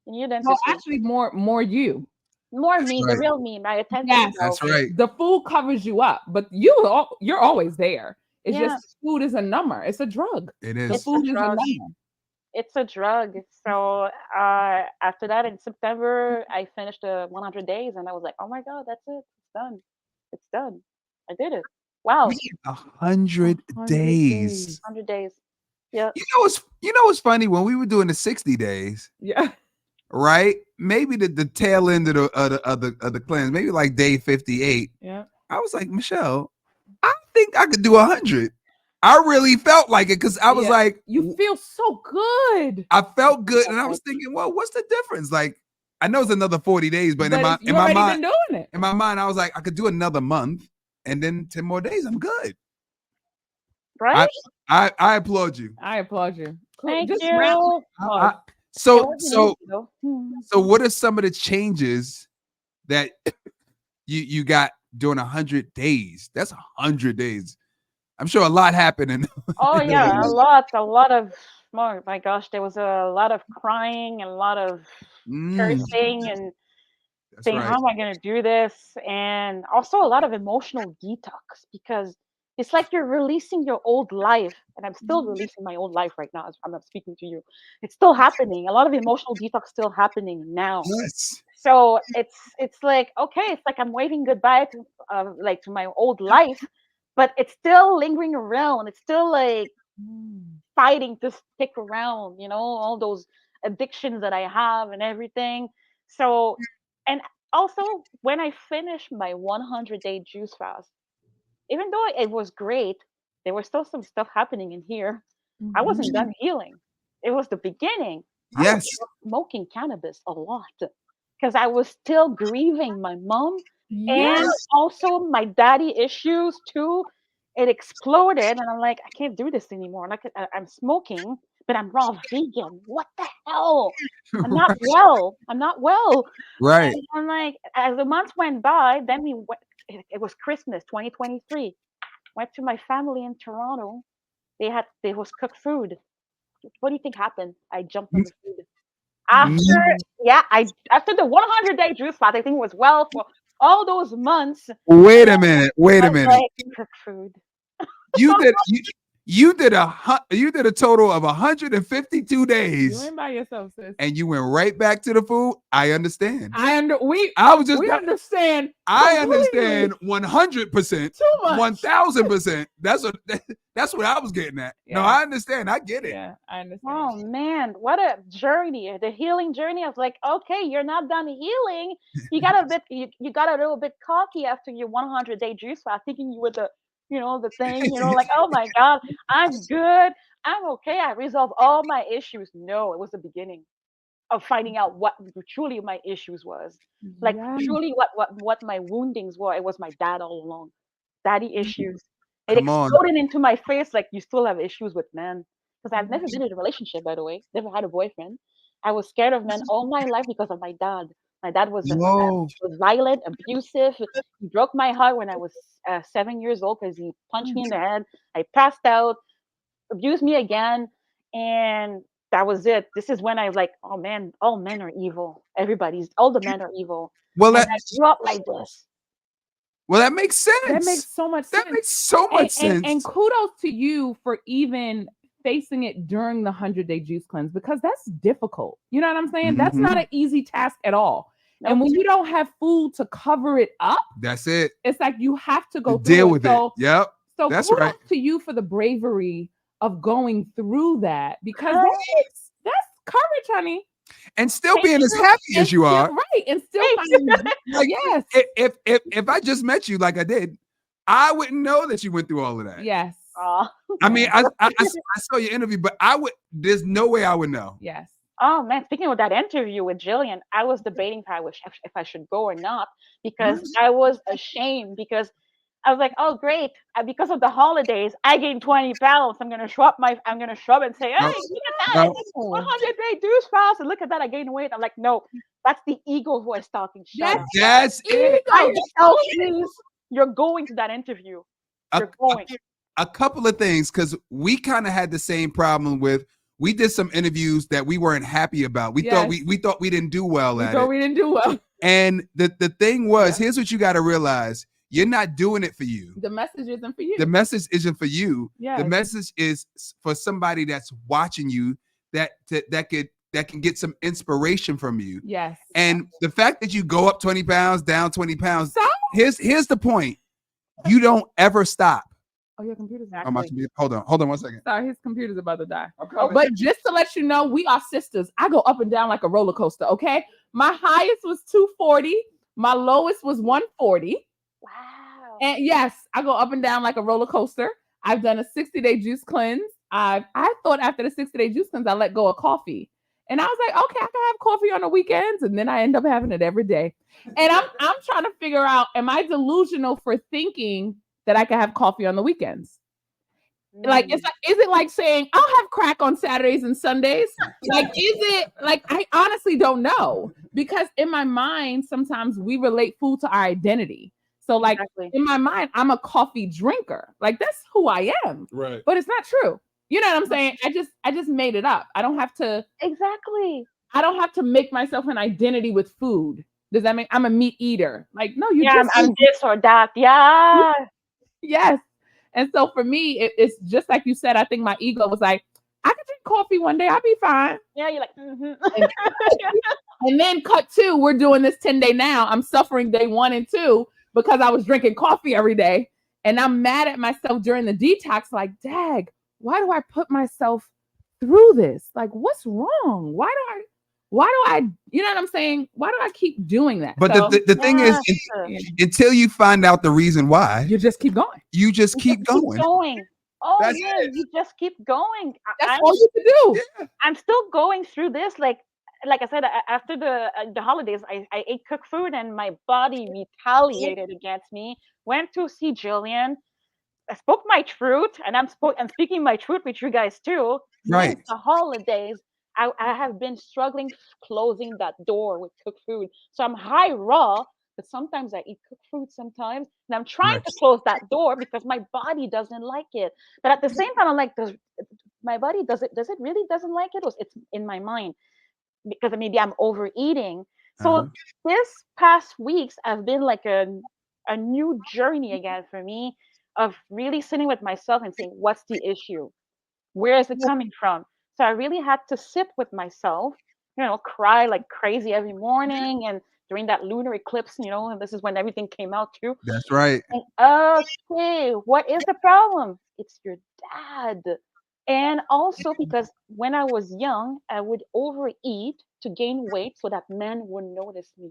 New identity. No, actually, more you. More me, the right. real me, my authentic Yes. self. That's right. The food covers you up, but you're always there. It's Yeah. just food is a number. It's a drug. It The is. It's a food is a drug. number. It's a drug. So after that, in September, I finished the 100 days, and I was like, oh my God, that's it. It's done. It's done. I did it. Wow, 100 days. 100 days. Yeah. You know what's funny? When we were doing the 60 days, Yeah. right? Maybe the tail end of the cleanse, maybe like day 58. Yeah. I was like, Michelle, I think I could do 100. I really felt like it because I was Yeah. like, You feel so good. I felt good, and I was thinking, well, what's the difference? Like, I know it's another 40 days, but in you my already mind, been doing it. in my mind, I was like, I could do another month, and then 10 more days, I'm good. Right? I applaud you. I applaud you. Cool. Thank Just you. round- I- It so wasn't so easy, though. so what are some of the changes that you got during 100 days? That's 100 days. I'm sure a lot happened in Oh in yeah, those a lot of. Oh my gosh, there was a lot of crying and a lot of Mm, cursing and that's saying, right. how am I going to do this? And also a lot of emotional detox, because it's like you're releasing your old life. And I'm still releasing my old life right now as I'm speaking to you. It's still happening. A lot of emotional detox still happening now. Yes. So it's like, okay, it's like I'm waving goodbye to to my old life, but it's still lingering around. It's still like fighting to stick around, all those addictions that I have and everything. So And also, when I finished my 100-day juice fast, even though it was great, there was still some stuff happening in here. I wasn't Mhm. done healing. It was the beginning. I was Yes. still smoking cannabis a lot because I was still grieving my mom Yeah. and also my daddy issues too. It exploded, and I'm like, I can't do this anymore. Like, I'm smoking, but I'm raw vegan. What the hell? I'm not well. I'm not well. Right. And I'm like, as the months went by, then we went. It was Christmas 2023. Went to my family in Toronto. There was cooked food. What do you think happened? I jumped on the food. After Mm, after the 100-day juice fast, I think it was well for all those months. Wait a minute. Wait I a was minute. like, cooked food. You did you did you did a total of 152 You days, ain't by yourself, sis. and you went right back to the food. I understand. We I was just understand. I completely. understand 100%, Too much. 1000%. That's what I was getting at. No, Yeah. I understand. I get it. Yeah, I understand. Oh man, what a journey! The healing journey. I was like, okay, you're not done healing. You got a bit. You got a little bit cocky after your 100-day juice fast, thinking you were the thing. Like, oh my god, I'm good. I'm okay. I resolved all my issues. No, it was the beginning of finding out what truly my issues was. Like Yeah. truly what my woundings were. It was my dad all along. Daddy issues. It Come on. exploded into my face like you still have issues with men. Because I've never been in a relationship, by the way. Never had a boyfriend. I was scared of men all my life because of my dad. My dad was Yo. was violent, abusive. He broke my heart when I was 7 years old because he punched me in the head. I passed out, abused me again, and that was it. This is when I was like, oh man, all men are evil. All the men are evil. Well, And that I grew up like this. that makes sense. That makes so much sense. That makes so much sense. And kudos to you for even facing it during the 100-day juice cleanse, because that's difficult. You know what I'm saying? That's not an easy task at all. Nope. And when you don't have food to cover it up, That's it. it's like you have to go To through deal it. with So, it. Yep. so That's kudos right. to you for the bravery of going through that, because Huh? that's courage, honey. And still Thank being as you. happy And as you still- are. right? And still Thank finding, Like, yes, if I just met you like I did, I wouldn't know that you went through all of that. yes, Aw. I mean, I saw your interview, but there's no way I would know. yes. Oh man, speaking of that interview with Jillian, I was debating if I should go or not because I was ashamed because I was like, oh great, because of the holidays, I gained 20 pounds. I'm gonna show up and say, hey, No, look at that, no. I did 100-day juice fast, and look at that, I gained weight. I'm like, no, that's the ego voice talking. Shut up. That's it. I tell you, you're going to that interview. You're going. A couple of things, because we kind of had the same problem with. We did some interviews that we weren't happy about. We thought Yes. we thought we didn't do well We at thought it. we didn't do well. And the thing was, here's what you got to realize: you're not doing it for you. The message isn't for you. The message isn't for you. Yes. The message is for somebody that's watching you that can get some inspiration from you. Yes. And the fact that you go up 20 pounds, down 20 pounds, So? here's the point: you don't ever stop. Oh, your computer's Oh, my computer. Hold on 1 second. Sorry, his computer's about to die. I'm coming. But just to let you know, we are sisters. I go up and down like a roller coaster, okay? My highest was 240. My lowest was 140. Wow. And yes, I go up and down like a roller coaster. I've done a 60-day juice cleanse. I thought after the 60-day juice cleanse, I let go of coffee. And I was like, okay, I can have coffee on the weekends. And then I end up having it every day. And I'm trying to figure out, am I delusional for thinking that I can have coffee on the weekends? Like, is it like saying I'll have crack on Saturdays and Sundays? Like, is it like, I honestly don't know, because in my mind, sometimes we relate food to our identity. So like Exactly. in my mind, I'm a coffee drinker. Like, that's who I am, Right. but it's not true. You know what I'm saying? I just made it up. I don't have to make myself an identity with food. Does that mean I'm a meat eater? Like, no, you Yeah, just I'm this or that. Yeah. yes. And so for me, it's just like you said. I think my ego was like, I could drink coffee one day, I'll be fine. Yeah, you're like, mhm. And then cut two, we're doing this 10-day now. I'm suffering day 1 and 2 because I was drinking coffee every day. And I'm mad at myself during the detox, like, dag, why do I put myself through this? Like, what's wrong? Why why do I, you know what I'm saying? Why do I keep doing that? But So, the thing is, Yes. until you find out the reason why, you just keep going. you just keep Keep going. going. Oh That's yeah, you just keep going. That's I'm all you can do. Yeah. I'm still going through this. Like I said, after the holidays, I ate cooked food and my body retaliated against me. Went to see Jillian. I spoke my truth, and I'm speaking my truth with you guys too. Right. Since the holidays, I have been struggling closing that door with cooked food. So I'm high raw, but sometimes I eat cooked food sometimes, and I'm trying to Nice. close that door because my body doesn't like it. But at the same time, I'm like, does my body does it really doesn't like it, or it's in my mind because maybe I'm overeating. So Uh-huh. this past weeks have been like a new journey again for me of really sitting with myself and saying, what's the issue? Where is it coming from? So I really had to sit with myself, cry like crazy every morning and during that lunar eclipse, and this is when everything came out too. That's right. And, okay, what is the problem? It's your dad. And also because when I was young, I would overeat to gain weight so that men would notice me.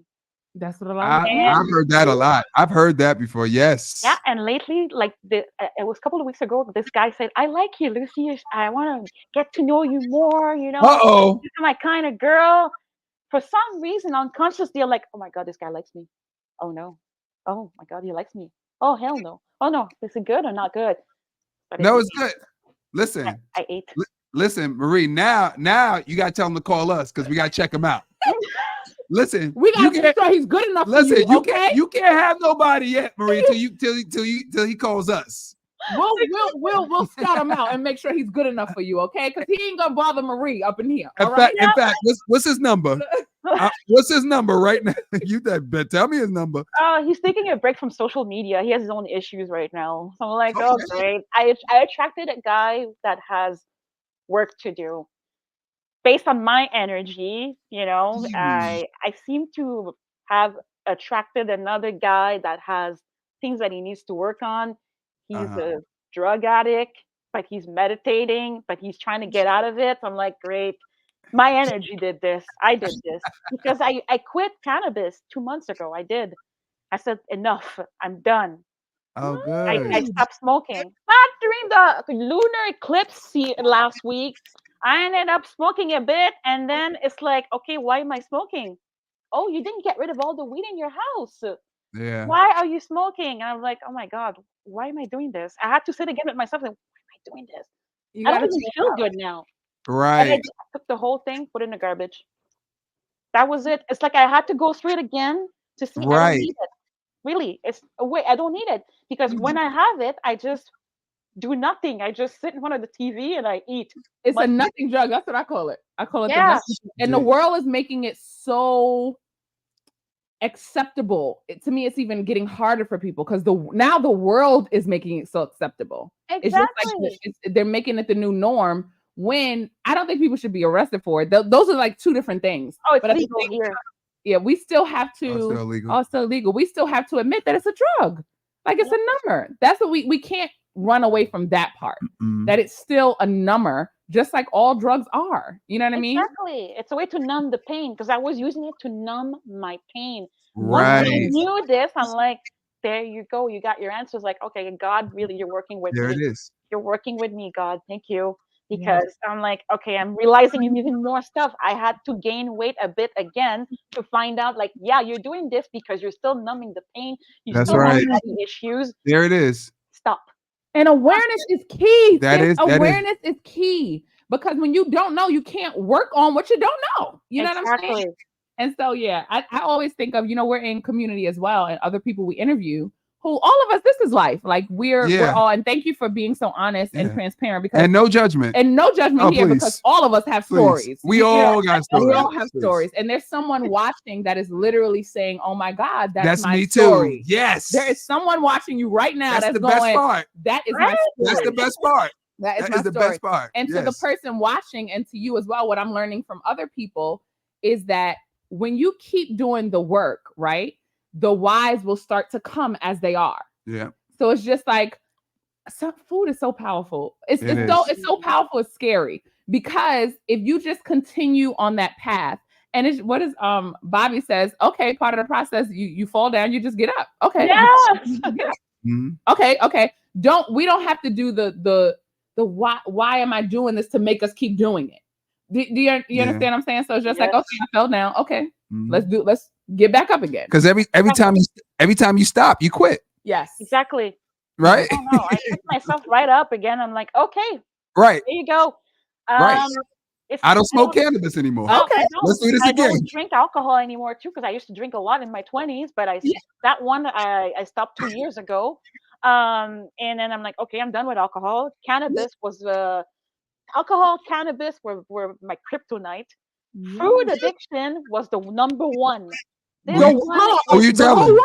That's what a lot of I've heard that a lot. I've heard that before. Yes. Yeah, and lately, like it was a couple of weeks ago, this guy said, "I like you, Lucy. I want to get to know you more. Uh-oh. You're my kind of girl." For some reason, unconsciously, I'm like, "Oh my god, this guy likes me. Oh no. Oh my god, he likes me. Oh hell no. Oh no, is it good or not good?" But No, it's good. Listen, I ate. listen, Marie. Now you gotta tell him to call us because we gotta check him out. Listen, We you gotta make sure he's good enough listen. for you, okay? You can't have nobody yet, Marie, till he calls us. We'll scout him out and make sure he's good enough for you, okay? Because he ain't gonna bother Marie up in here. All right? In fact, what's his number? What's his number right now? You bet. Tell me his number. He's taking a break from social media. He has his own issues right now. So I'm like, Okay. oh great. I attracted a guy that has work to do. Based on my energy, I seem to have attracted another guy that has things that he needs to work on. He's Uh-huh. a drug addict, but he's meditating, but he's trying to get out of it. I'm like, great. My energy did this. I did this because I quit cannabis 2 months ago. I did. I said, enough. I'm done. Oh, I good. stopped smoking. Not during the lunar eclipse last week. I ended up smoking a bit, and then it's like, okay, why am I smoking? Oh, you didn't get rid of all the weed in your house. Yeah. Why are you smoking? And I'm like, oh my god, why am I doing this? I had to sit again with myself and why am I doing this? You I don't gotta even feel good now. And Right. I took the whole thing, put it in the garbage. That was it. It's like I had to go through it again to see I don't Right. need it. Really, it's wait, I don't need it because when I have it, I just do nothing. I just sit in front of the TV and I eat. It's a But- nothing drug. That's what I call it. I call it Yeah. the nothing. And the Yeah. world is making it so acceptable. To me, it's even getting harder for people because now the world is making it so acceptable. It's just Exactly. like they're making it the new norm. When I don't think people should be arrested for it. Those are like two different things. Oh, it's But at the legal same here. Yeah, we still have to. Oh, it's still illegal. Oh, it's still illegal. We still have to admit that it's a drug. Like it's a number. That's what we can't run away from that part. Mhm. That it's still a number, just like all drugs are. You know what I mean? Exactly. It's a way to numb the pain because I was using it to numb my pain. Once I Right. knew this, I'm like, there you go. You got your answers. Like, okay, God, really, you're working with There me. it is. You're working with me, God. Thank you. Yeah. Because I'm like, okay, I'm realizing even more stuff. I had to gain weight a bit again to find out, like, yeah, you're doing this because you're still numbing the pain. You That's still right. have body issues. There it is. Stop. And awareness is key. That sis. is- that is- awareness is key because when you don't know, you can't work on what you don't know. You know what I'm saying? Exactly. And so, yeah, I always think of, we're in community as well, and other people we interview who all of us, this is life. Like we're Yeah. all, and thank you for being so honest and Yeah. transparent because And no judgment. and no judgment Oh, here please. because all of us have Please. stories. We You know, all got stories. we all have Please. stories. And there's someone watching that is literally saying, oh my God, that's my me story. too. Yes. There is someone watching you right now That's that's the going, best part. that is my Right? story. That's the best part. That is That my is the story. best part. And to the Yes. person watching and to you as well, what I'm learning from other people is that when you keep doing the work, right, the whys will start to come as they are. Yeah. So it's just like food is so powerful. It's It so is. it's so powerful. It's scary because if you just continue on that path And it's what is Bobby says, okay, part of the process, you fall down, you just get up. Okay. Yes. You just get up. Mhm. Okay. We don't have to do the why am I doing this to make us keep doing it? Do you understand what I'm saying? So it's just like, Yes. okay, I fell down. Okay, Mhm. let's get back up again. Because every time you stop, you quit, Yes. Exactly. right? Oh no, I picked myself right up again. I'm like, okay, Right. there you go. Right. It's, I don't smoke cannabis anymore. no, Okay. I don't. Let's do this I again. don't drink alcohol anymore too, because I used to drink a lot in my 20s, but Yeah. that one I stopped 2 years ago. And then I'm like, okay, I'm done with alcohol. Cannabis was alcohol, cannabis were my kryptonite. Food addiction was the number one. This Who you- one, Who you The whole telling? world.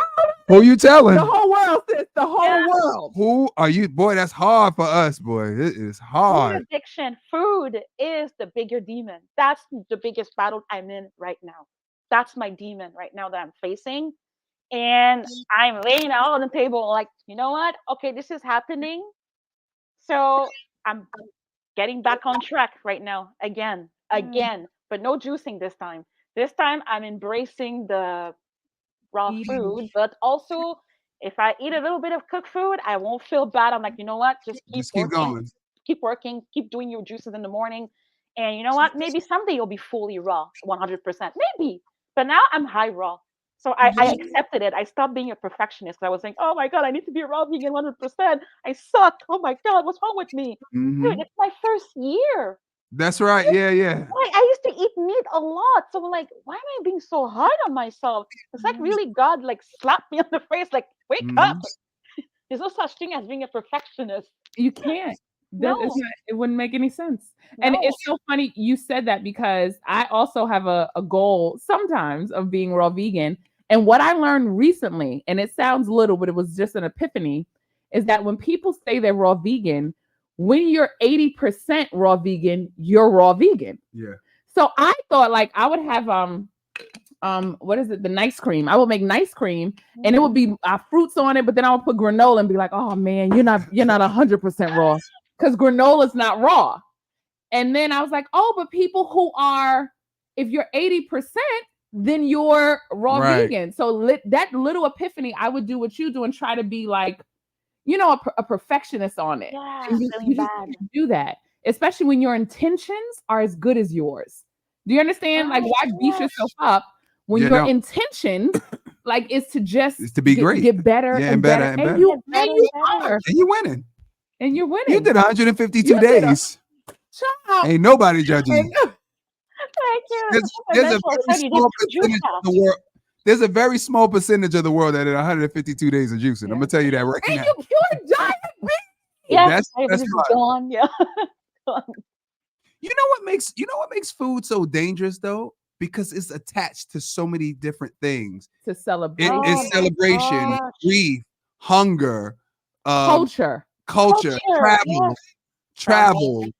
Who you telling? The whole world, sis. The whole Yeah. world. Who are you? Boy, that's hard for us, boy. It is food hard. addiction. Food is the bigger demon. That's the biggest battle I'm in right now. That's my demon right now that I'm facing. And I'm laying out on the table, like, you know what? Okay, this is happening. So I'm getting back on track right now again, but no juicing this time. This time I'm embracing the raw Eating. food, but also if I eat a little bit of cooked food, I won't feel bad. I'm like, you know what? Just keep Just keep working, going. keep doing your juices in the morning. And you know what? Maybe someday you'll be fully raw, 100%. Maybe. But now I'm high raw. So I accepted it. I stopped being a perfectionist. I was saying, oh my God, I need to be a raw vegan 100%. I suck. Oh my God, what's wrong with me? Mhm. Dude, it's my first year. That's right. Yeah. Like, I used to eat meat a lot. So like, why am I being so hard on myself? It's like really God like slapped me on the face, like, wake up. There's no such thing as being a perfectionist. You can't. No. It wouldn't make any sense. And No. it's so funny you said that because I also have a goal sometimes of being raw vegan. And what I learned recently, and it sounds little, but it was just an epiphany, is that when people say they're raw vegan, when you're 80% raw vegan, you're raw vegan. Yeah. So I thought like I would have what is it, the nice cream. I will make nice cream and it would be fruits on it, but then I would put granola and be like, oh man, you're not 100% raw because granola's not raw. And then I was like, oh, but people who are, if you're 80%, then you're raw Right. vegan. So that little epiphany, I would do what you do and try to be like, you know, a perfectionist on it. Yeah, And you feeling just bad. can't do that, especially when your intentions are as good as yours. Do you understand? Like, Right, why beat yes. yourself up when Yeah, your no. intentions, like, is to just It's to be great. get better Yeah, and and better, better and and better. you Get better and you and better. are, And you winning. and you're winning. You did 152 You did a- days. Child. Ain't nobody judging And- you. Thank you. There's a Eventually, very I said you small did 2 juice percentage of the fasts. world. There's a very small percentage of the world that did 152 days of juicing. I'm gonna tell you that right and now. you cured diet. Yes, That's it's right. gone. Yeah. You know what makes food so dangerous though? Because it's attached to so many different things. To celebrate Oh It's my celebration, gosh. grief, hunger, culture, culture, Culture, travel,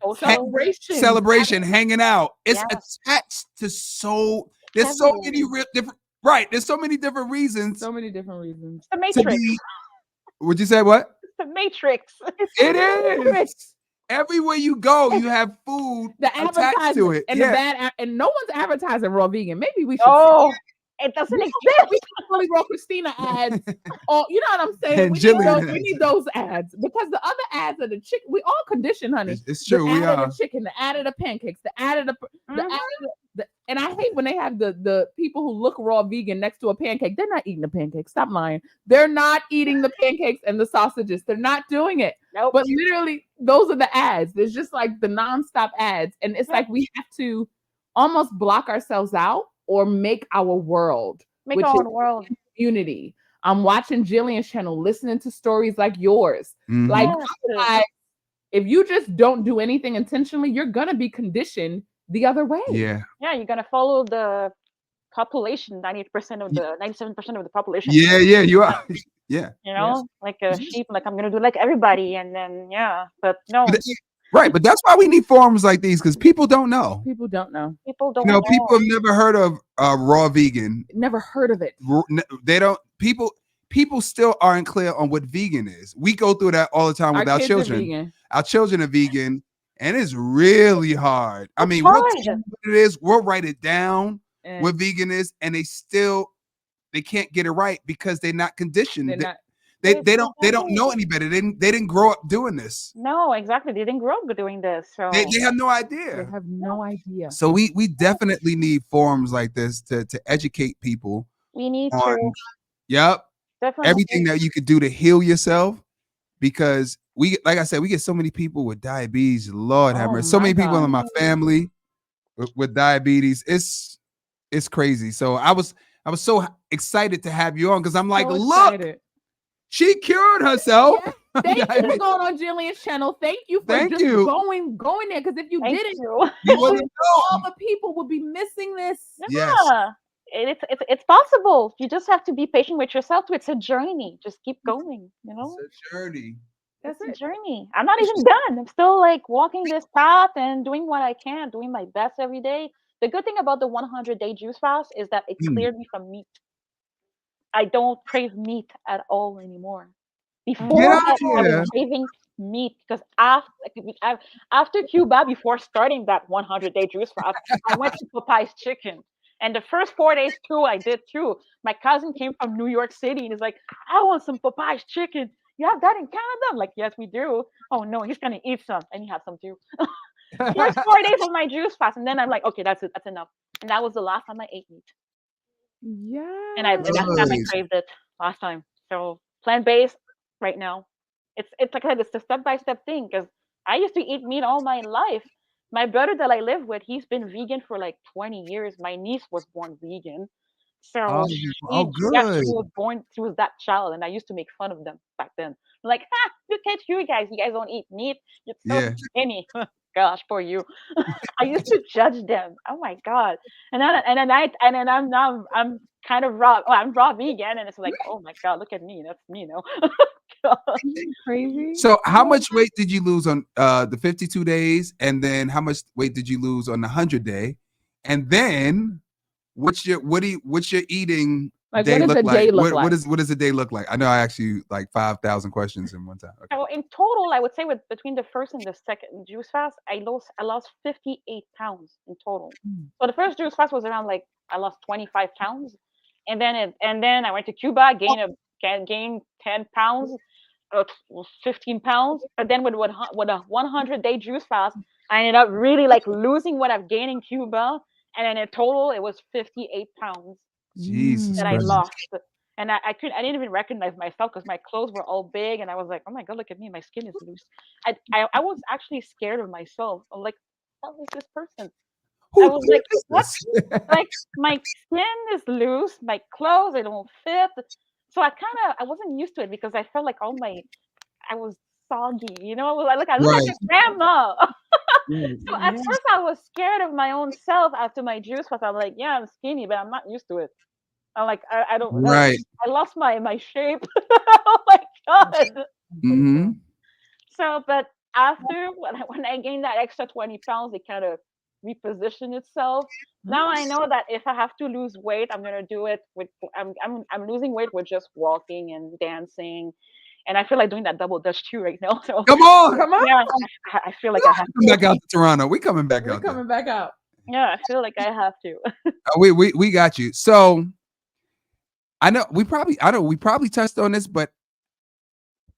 Social. celebration, hanging out. It's Yes. attached to there's so many different there's so many different reasons so many different reasons. The to Matrix. be. Would you say what? The Matrix. It is. Everywhere you go, you have food The attached advertisement to it. and Yeah. the bad and no one's advertising raw vegan. Maybe we should. Oh, it doesn't We exist. should really raw Christina ads. Or you know what I'm saying? And We Jillian need those ads because the other ads are the chicken. We all conditioned, honey. It's true. The We ad of are. the chicken, the ad of the pancakes, the ad of the Mhm. ad of and I hate when they have the people who look raw vegan next to a pancake. They're not eating the pancakes. Stop lying. They're not eating the pancakes and the sausages. They're not doing it. Nope. But literally, those are the ads. There's just like the nonstop ads. And it's like we have to almost block ourselves out or make our world, Make which our is own world. community. I'm watching Jillian's channel, listening to stories like yours. Mhm. Like, Yes. otherwise, if you just don't do anything intentionally, you're gonna be conditioned the other way. Yeah. Yeah, you're gonna follow the population, 90% of the 97% of the population. Yeah, you are. Yeah. You know, like a sheep, like I'm gonna do like everybody, and then but no, Right, but that's why we need forums like these because people don't know. People don't know. people don't You know, know. people have never heard of raw vegan. Never heard of it. They don't. People still aren't clear on what vegan is. We go through that all the time with our kids are children. vegan. Our children are vegan, and it's really hard. I It's mean, we'll tell hard. you what it is. We'll write it down And what vegan is, and they can't get it right because they're not conditioned. they're not. They They don't don't. know any better. They didn't grow up doing this. No, exactly. They didn't grow up doing this. So They have no They idea. have no idea. So we definitely need forums like this to educate people we need on to definitely everything that you could do to heal yourself, because like I said, we get so many people with diabetes. Lord have Oh mercy. So my many people God. in my family with diabetes. It's crazy. So I was so excited to have you on, because I'm like, So look, excited. she cured herself. Yes. Thank you for Diabetes. going on Jillian's channel. Thank you for Thank just you. going there. Because if you thank didn't, you. You wouldn't know. all the people would be missing this. Yes. Yeah. It's possible. You just have to be patient with yourself. It's a journey. Just keep going, you know? It's a journey. That's It's it. a journey. I'm not even done. I'm still like walking this path and doing what I can, doing my best every day. The good thing about the 100-day juice fast is that it Mm. cleared me from meat. I don't crave meat at all anymore. Before Get that, out I here. was craving meat because after Cuba, before starting that 100-day juice fast, I went to Popeye's Chicken. And the first 4 days too, I did too. My cousin came from New York City and he's like, I want some Popeye's Chicken. You have that in Canada? I'm like, yes, we do. Oh no, he's gonna eat some, and he had some too. First 4 days of my juice fast, and then I'm like, okay, that's it, that's enough. And that was the last time I ate meat. Yeah. And that's the time I Nice. craved it last time. So plant-based right now. It's like I said, it's a step-by-step thing because I used to eat meat all my life. My brother that I live with, he's been vegan for like 20 years. My niece was born vegan. So Oh, she good. she was that child, and I used to make fun of them back then. Like, ha, look at you guys don't eat meat. You're so Yeah. skinny. Gosh, for you. I used to judge them. Oh my god. And then I'm now I'm kind of raw. Well, I'm raw vegan, and it's like, oh my god, look at me. That's me, no. Isn't that crazy? So how much weight did you lose on the 52 days? And then how much weight did you lose on the 100-day? And then what's your eating Like, day what does look a like? day look What like? does the day look like? I know I asked you like 5,000 questions in one time. Okay. So in total, I would say between the first and the second juice fast, I lost 58 pounds in total. Mm. So the first juice fast was around like I lost 25 pounds, and then I went to Cuba, gained 10 pounds, 15 pounds. But then with a 100-day juice fast, I ended up really like losing what I've gained in Cuba, and then in total it was 58 pounds Jesus that I Christ. lost. And I didn't even recognize myself because my clothes were all big, and I was like, oh my god, look at me, my skin is loose. I was actually scared of myself. I'm like, what is this person? I was like, what? Like my skin is loose, my clothes they don't fit. So I wasn't used to it because I felt like I was soggy, you know. I was like, I look like Right. a grandma. So at Yeah. first I was scared of my own self after my juice fast. I'm like, yeah, I'm skinny, but I'm not used to it. I'm like, I don't. Right. I lost my shape. Oh my god. Mm-hmm. So, but after when I gained that extra 20 pounds, it kind of repositioned itself. Now I know that if I have to lose weight, I'm gonna do it with. I'm losing weight with just walking and dancing, and I feel like doing that double dutch too right now. So Come on. Come on. yeah, I feel like I have Come back out to Toronto. We coming back We're out there. coming back out. Yeah, I feel like I have to. We got you. So I know we probably touched on this, but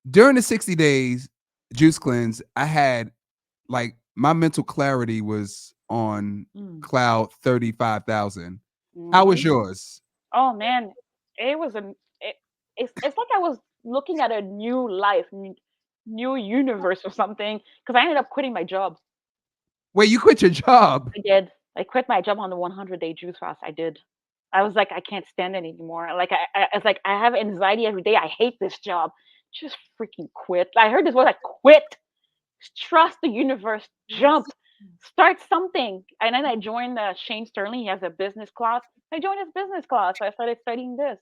during the 60 days juice cleanse, I had like my mental clarity was on Mm. cloud 35,000. How was Mhm. yours? Oh man, it was it's like I was looking at a new life, new universe or something. Because I ended up quitting my job. Wait, you quit your job? I did. I quit my job on the 100-day juice fast. I did. I was like, I can't stand it anymore. Like it's like I have anxiety every day. I hate this job. Just freaking quit. I heard this word like quit. Trust the universe. Jump. Start something. And then I joined Shane Sterling. He has a business class. I joined his business class. So I started studying this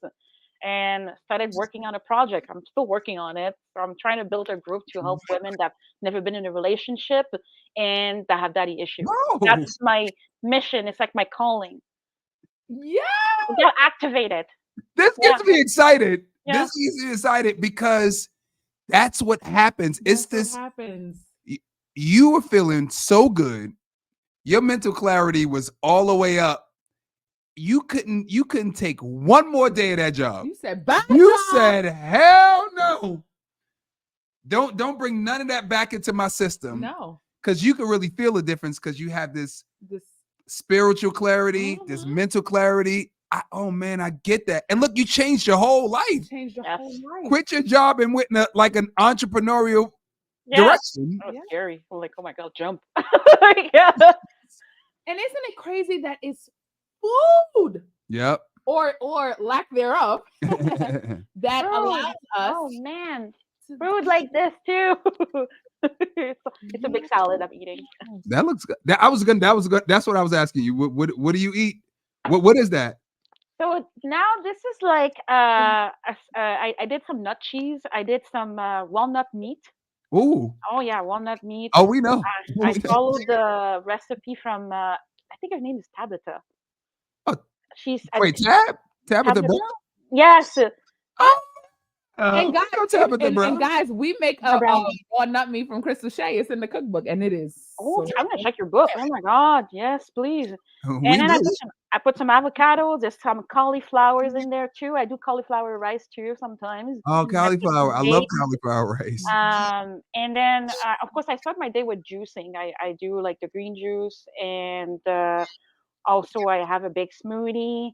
and started working on a project. I'm still working on it. So I'm trying to build a group to help women that never been in a relationship and that have daddy issues. No. That's my mission. It's like my calling. Yeah. Get activated. This gets me excited. Yeah. This gets me excited because that's what happens. It's That's this what happens. you were feeling so good. Your mental clarity was all the way up. You couldn't take one more day of that job. You said bye. You job. said, hell no. Don't bring none of that back into my system. No. Because you can really feel the difference because you have this This spiritual clarity, this mental clarity. Oh man, I get that. And look, you changed your whole life. changed your Yes. whole life. Quit your job and went in like an entrepreneurial Yeah. direction. That was Yeah. scary. I'm like, oh my god, jump. Yeah. And isn't it crazy that it's food Yep. or lack thereof that Food. allows us Oh man, to food like this too. It's a big salad I'm eating. That looks good. That was good. That's what I was asking you. What do you eat? What is that? So now this is like I did some nut cheese. I did some walnut meat. Ooh. Oh yeah, walnut meat. Oh, we know. I followed the recipe from I think her name is Tabitha. Oh, She's Wait, Tabitha. Tabitha? Bro? Yes. and guys, go Tabitha, and bro. guys, we make a Brown. walnut meat from Crystal Shea. It's in the cookbook, and it is. Oh, so I'm gonna check your book. Oh my god, yes, please. We And then will. I put some avocados. There's some cauliflowers in there too. I do cauliflower rice too sometimes. Oh, cauliflower. I love eggs. cauliflower rice. And then of course I start my day with juicing. I do like the green juice, and also I have a big smoothie.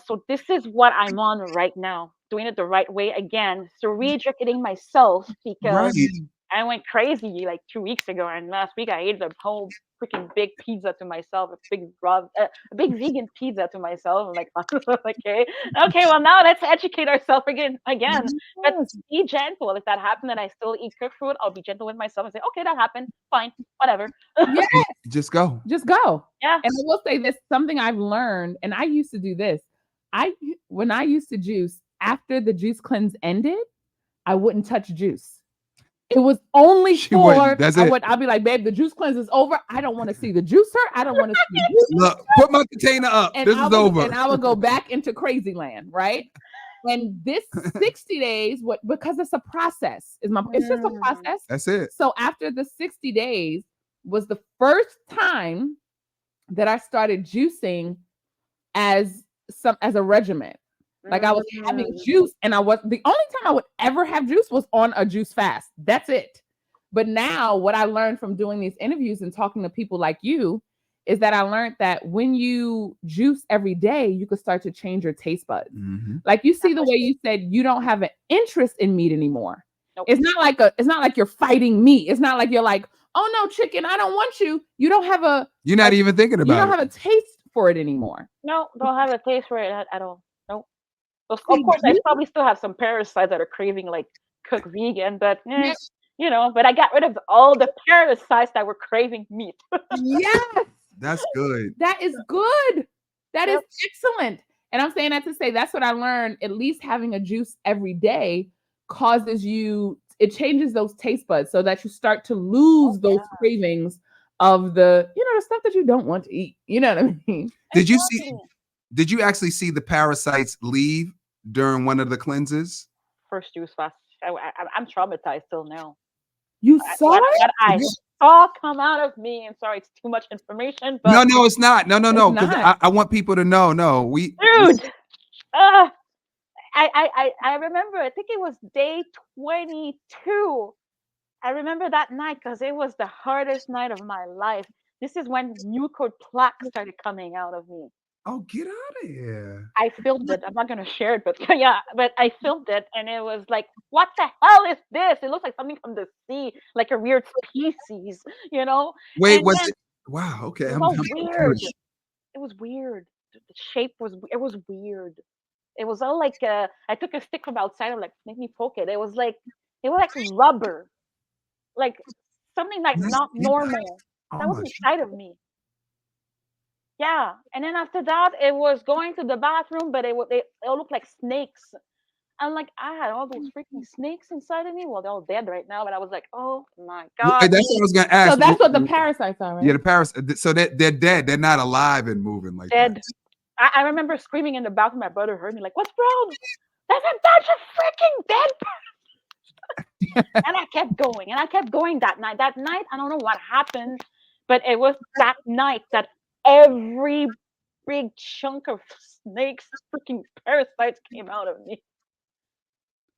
So this is what I'm on right now, doing it the right way again. So re-educating myself because Right. I went crazy like 2 weeks ago, and last week I ate a whole freaking big pizza to myself, a big vegan pizza to myself. I'm like, okay, well now let's educate ourselves again. But be gentle. If that happened and I still eat cooked food, I'll be gentle with myself and say, okay, that happened, fine, whatever. Yeah, Just go. just go. Yeah. And I will say this, something I've learned, and I used to do this. When I used to juice, after the juice cleanse ended, I wouldn't touch juice. It was only She wouldn't. That's it. I'll be like, babe, the juice cleanse is over. I don't want to see the juicer. I don't want to see the juice. Look, put my container up. And This is over. And I would go back into crazy land, right? And this 60 days, because it's a process, it's just a process. That's it. So after the 60 days was the first time that I started juicing as a regimen. Like I was having juice, and the only time I would ever have juice was on a juice fast. That's it. But now what I learned from doing these interviews and talking to people like you is that I learned that when you juice every day, you could start to change your taste buds. Mm-hmm. Like you see the way you said you don't have an interest in meat anymore. Nope. It's not like you're fighting meat. It's not like you're like, oh no, chicken, I don't want you. You don't have You're not even thinking about it. You don't have a taste for it anymore. No, don't have a taste for it at all. Nope. Of course, I probably still have some parasites that are craving like cooked vegan, but but I got rid of all the parasites that were craving meat. Yes, That's good. that is good. That is excellent. And I'm saying that to say that's what I learned. At least having a juice every day causes it changes those taste buds so that you start to lose those cravings of the stuff that you don't want to eat. You know what I mean? Did you actually see the parasites leave during one of the cleanses? First juice fast. I'm traumatized till now. You saw what it? I saw come out of me. I'm sorry, it's too much information. But No, it's not. No. It's Because not. I want people to know. No, dude. I remember. I think it was day 22. I remember that night because it was the hardest night of my life. This is when Mucor plaques started coming out of me. Oh, get out of here. I filmed it. I'm not gonna share it, but but I filmed it, and it was like, what the hell is this? It looks like something from the sea, like a weird species, Wait, And was then- it? Wow. Okay. It was weird. It was weird. The shape was weird. It was all like I took a stick from outside and like make me poke it. It was like rubber, like something like not normal. That was inside of me. Yeah, and then after that, it was going to the bathroom, but it looked like snakes. I'm like, I had all those freaking snakes inside of me. Well, they're all dead right now, but I was like, oh my god. That's what I was gonna ask. So that's what the parasites are, right? Yeah, the parasites. So they're dead. They're not alive and moving like Dead. that. I remember screaming in the bathroom. My brother heard me like, what's wrong? There's a bunch of freaking dead. And I kept going, and I kept going that night. That night, I don't know what happened, but it was that night that every big chunk of snakes, freaking parasites came out of me.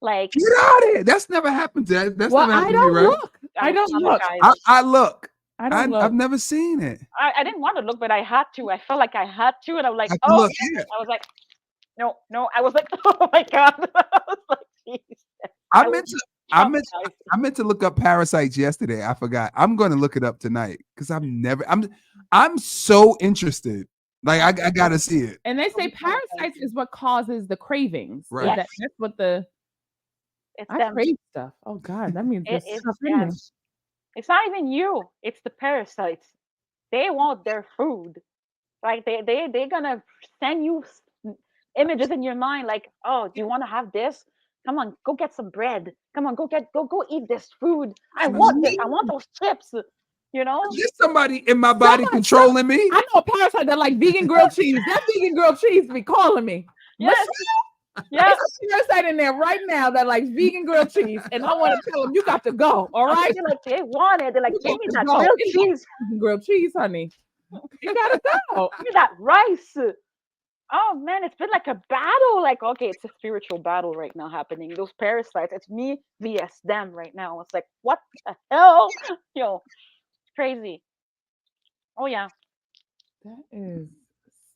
Like, Get out of here. That's never happened to that. That's Well, never I happened to me, don't right? look. I don't look. traumatized. I look. I don't look. I've never seen it. I didn't want to look, but I had to. I felt like I had to, and I was like, I oh, look, yeah. I was like, no. I was like, oh my god. I was like, jeez. I I meant was to. traumatized. I meant to look up parasites yesterday. I forgot. I'm going to look it up tonight because I'm so interested. Like I gotta see it. And they say Oh my God. parasites is what causes the cravings. Right. Yes. That's what the It's I them. crave stuff. Oh God, that means It there's is, stuff in me. yes. It's not even you. It's the parasites. They want their food. Like they're gonna send you images in your mind. Like, oh, do you want to have this? Come on, go get some bread. Come on, go eat this food. I want this. I want those chips. You know. There's somebody in my body controlling me. I know a parasite that like vegan grilled cheese. That vegan grilled cheese be calling me. Yes. There's Yes. a parasite in there right now that likes vegan grilled cheese, and I want to tell them you got to go. All right, They're like, they want it. They're like, You give got me to that go. grilled cheese. vegan grilled cheese, honey. You gotta go. Give me that rice. Oh man, it's been like a battle. Like, okay, it's a spiritual battle right now happening. Those parasites, it's me vs them right now. It's like, what the hell? Yo, it's crazy. Oh yeah, That is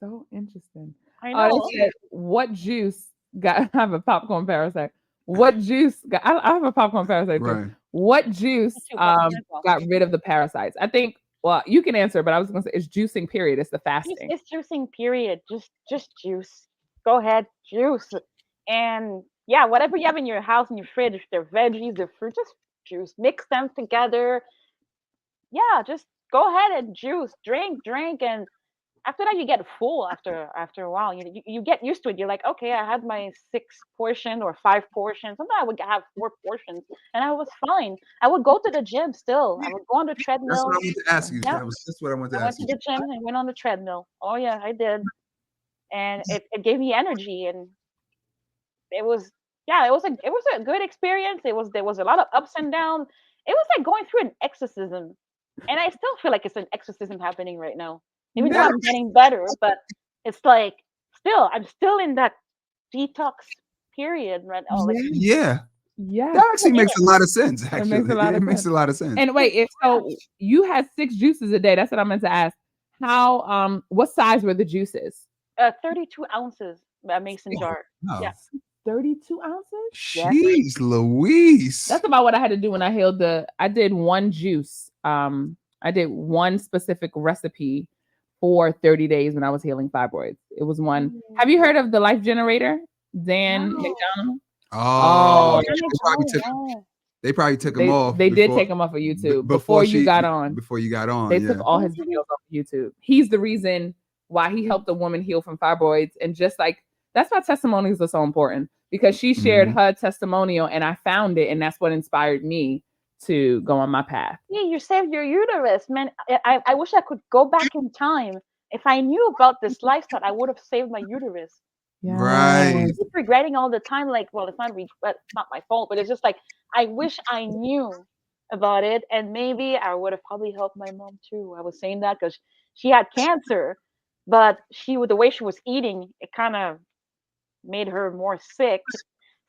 so interesting. I Oh, know. they said, what juice got? I have a popcorn parasite. What juice got? I have a popcorn parasite too. Right. What juice Me too, popcorn as well. got rid of the parasites? I think. Well, you can answer, but I was going to say it's juicing. Period. It's the fasting. It's juicing period. Just juice. Go ahead, juice. And yeah, whatever you have in your house, in your fridge, if they're veggies, they're fruit, just juice. Mix them together. Yeah, just go ahead and juice. Drink, and after that you get full after a while. You get used to it. You're like, okay, I had my 6 portion or 5 portions. Sometimes I would have 4 portions and I was fine. I would go to the gym still. I would go on the That's treadmill. what I wanted to ask you. Yeah. That's what I wanted to I went ask to you. the gym and went on the treadmill. Oh yeah, I did. And it gave me energy, and it was it was a good experience. There was a lot of ups and downs. It was like going through an exorcism. And I still feel like it's an exorcism happening right now. Even though I'm getting better, but it's like I'm still in that detox period right now. Like, Yeah, Yeah. that actually makes a lot of sense. Actually, makes a lot of makes sense. a lot of sense. And wait, if so, you had 6 juices a day. That's what I meant to ask. How? What size were the juices? 32 ounces a mason jar. Oh, Yeah. 32 ounces. Jeez, Louise. That's about what I had to do when I healed I did one juice. I did one specific recipe for 30 days when I was healing fibroids. It was one. Have you heard of the Life Generator, Dan No. McDonald? Oh, Oh, they probably took him off. They did before- take him off of YouTube before you got on. Before you got on, They yeah. took all his videos off of YouTube. He's the reason why he helped a woman heal from fibroids. And just like, that's why testimonies are so important, because she shared her testimonial and I found it. And that's what inspired me to go on my path. yeah, you saved your uterus, man. I wish I could go back in time. If I knew about this lifestyle, I would have saved my uterus. Right. I keep regretting all the time. Like, well, it's not my fault, but it's just like I wish I knew about it, and maybe I would have probably helped my mom too. I was saying that because she had cancer, but the way she was eating, it kind of made her more sick.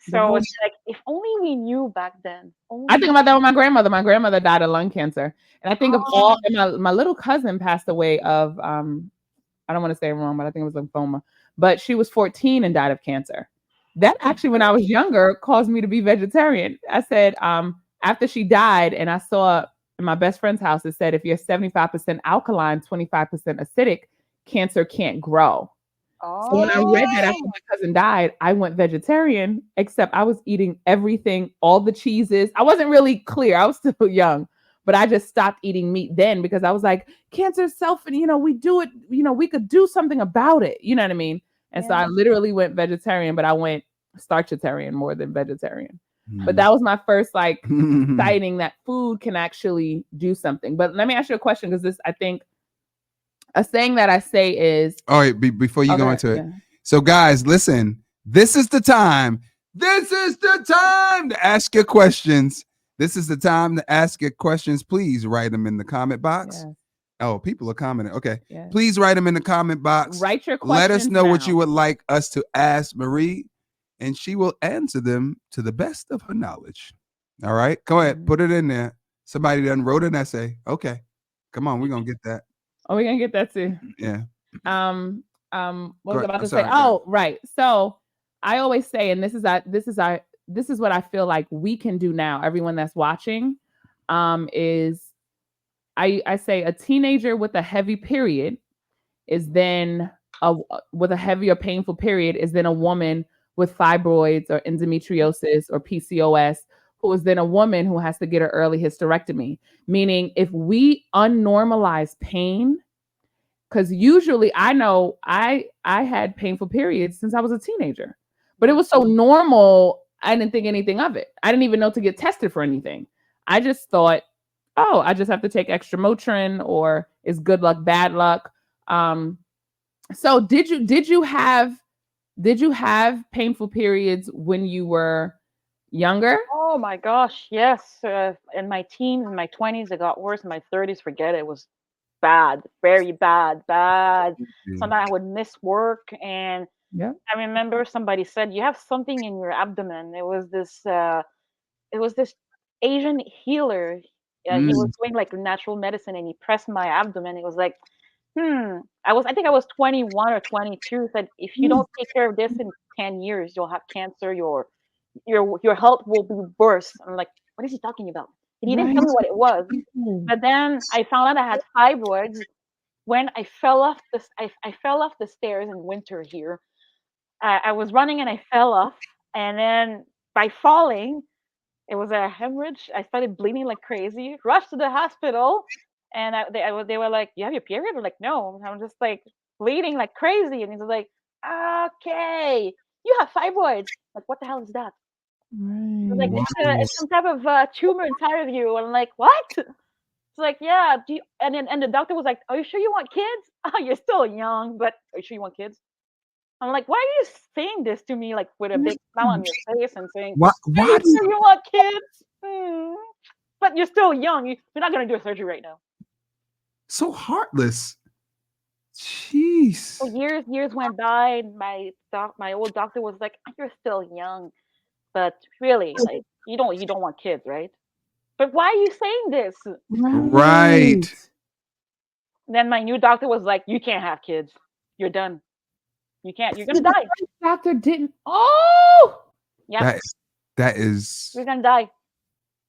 So it's like, if only we knew back then. I think about that with my grandmother. My grandmother died of lung cancer. And I think of all, and my little cousin passed away of, I don't want to say it wrong, but I think it was lymphoma. But she was 14 and died of cancer. That actually, when I was younger, caused me to be vegetarian. I said, after she died, and I saw in my best friend's house, it said, if you're 75% alkaline, 25% acidic, cancer can't grow. So when I read that after my cousin died, I went vegetarian, except I was eating everything, all the cheeses. I wasn't really clear. I was still young, but I just stopped eating meat then because I was like, cancer is self, and we do it, we could do something about it. You know what I mean? And so I literally went vegetarian, but I went starchitarian more than vegetarian. But that was my first citing that food can actually do something. But let me ask you a question, because this, I think, a saying that I say is, all right, before you go into it. Yeah. So guys, listen, this is the time This is the time to ask your questions. This is the time to ask your questions. Please write them in the comment box. Yes, Oh, people are commenting. Okay. yes. Please write them in the comment box. Write your questions. Let us know what now. you would like us to ask Marie, and she will answer them to the best of her knowledge. All right. Go ahead. Mhm. Put it in there. Somebody done wrote an essay. Okay. Come on. We're going to get that. Oh, we're gonna get that too. Yeah. What was I about I'm to sorry, say? go ahead. Oh, right. So I always say, and this is what I feel like we can do now. Everyone that's watching, is I say a teenager with a heavy period is then with a heavy or painful period is then a woman with fibroids or endometriosis or PCOS, who is then a woman who has to get an early hysterectomy. Meaning, if we unnormalize pain, because usually I know I had painful periods since I was a teenager, but it was so normal, I didn't think anything of it. I didn't even know to get tested for anything. I just thought, oh, I just have to take extra Motrin, or it's good luck, bad luck. So did you have painful periods when you were younger? Oh my gosh, yes. In my teens, in my 20s, it got worse. In my 30s, forget it. It was bad, very bad. Sometimes I would miss work, and Yeah. I remember somebody said, "You have something in your abdomen." It was this Asian healer. He was doing like natural medicine, and he pressed my abdomen. It was like, I think I was 21 or 22. Said, if you don't take care of this in 10 years, you'll have cancer. Your health will be worse. I'm like, what is he talking about? And he didn't tell me what it was. But then I found out I had fibroids when I fell off I fell off the stairs in winter here. I was running and I fell off, and then by falling, it was a hemorrhage. I started bleeding like crazy. Rushed to the hospital, and they were like, "You have your period?" I'm like, "No." I'm just like bleeding like crazy, and he's like, "Okay, you have fibroids." Like, what the hell is that? Like, Right. it's some type of tumor inside of you. And I'm like, what? It's like, yeah. And the doctor was like, are you sure you want kids? Oh, you're still young, but are you sure you want kids? I'm like, why are you saying this to me, like with a big smile on your face and saying, Why are you do sure you want kids? But you're still young. You're not gonna do a surgery right now. so heartless? Jeez. So years went by, and my old doctor was like, you're still young, but really, like, you don't want kids, right? But why are you saying this? Right. Then my new doctor was like, you can't have kids. You're done. You can't. You're gonna die. Doctor didn't. Oh, Yeah, That is you're gonna die.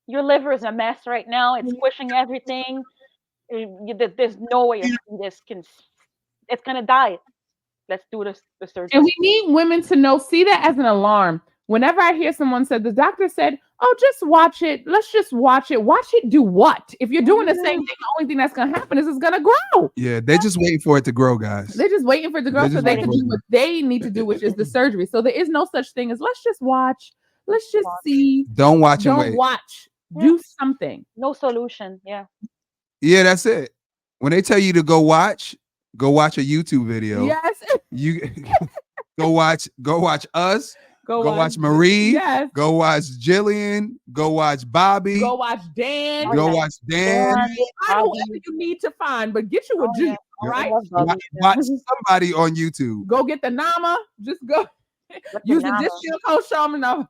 Your liver is a mess right now. It's squishing everything. There's no way this can. It's gonna die. Let's do the surgery. and we need women to know. See that as an alarm. Whenever I hear someone said the doctor said, "Oh, just watch it. Let's just watch it." Watch it do what? If you're doing the same thing, the only thing that's gonna happen is it's gonna grow. yeah. They're just waiting for it to grow, guys. They're just waiting for it to grow They're so just they waiting can for do it. what they need to do, which is the surgery. So there is no such thing as let's just watch. Let's just see. Don't watch and Don't wait. watch. Yeah. Do something. No solution. Yeah. Yeah, that's it. When they tell you to go watch a YouTube video. Yes. You go watch us. Go watch Marie. Yes. Go watch Jillian. Go watch Bobby. Go watch Dan. Go watch Dan. Find whoever you need to find, but get you a G. Yeah. All right. Watch somebody on YouTube. Go get the Nama. Just go use the discount code Shaman.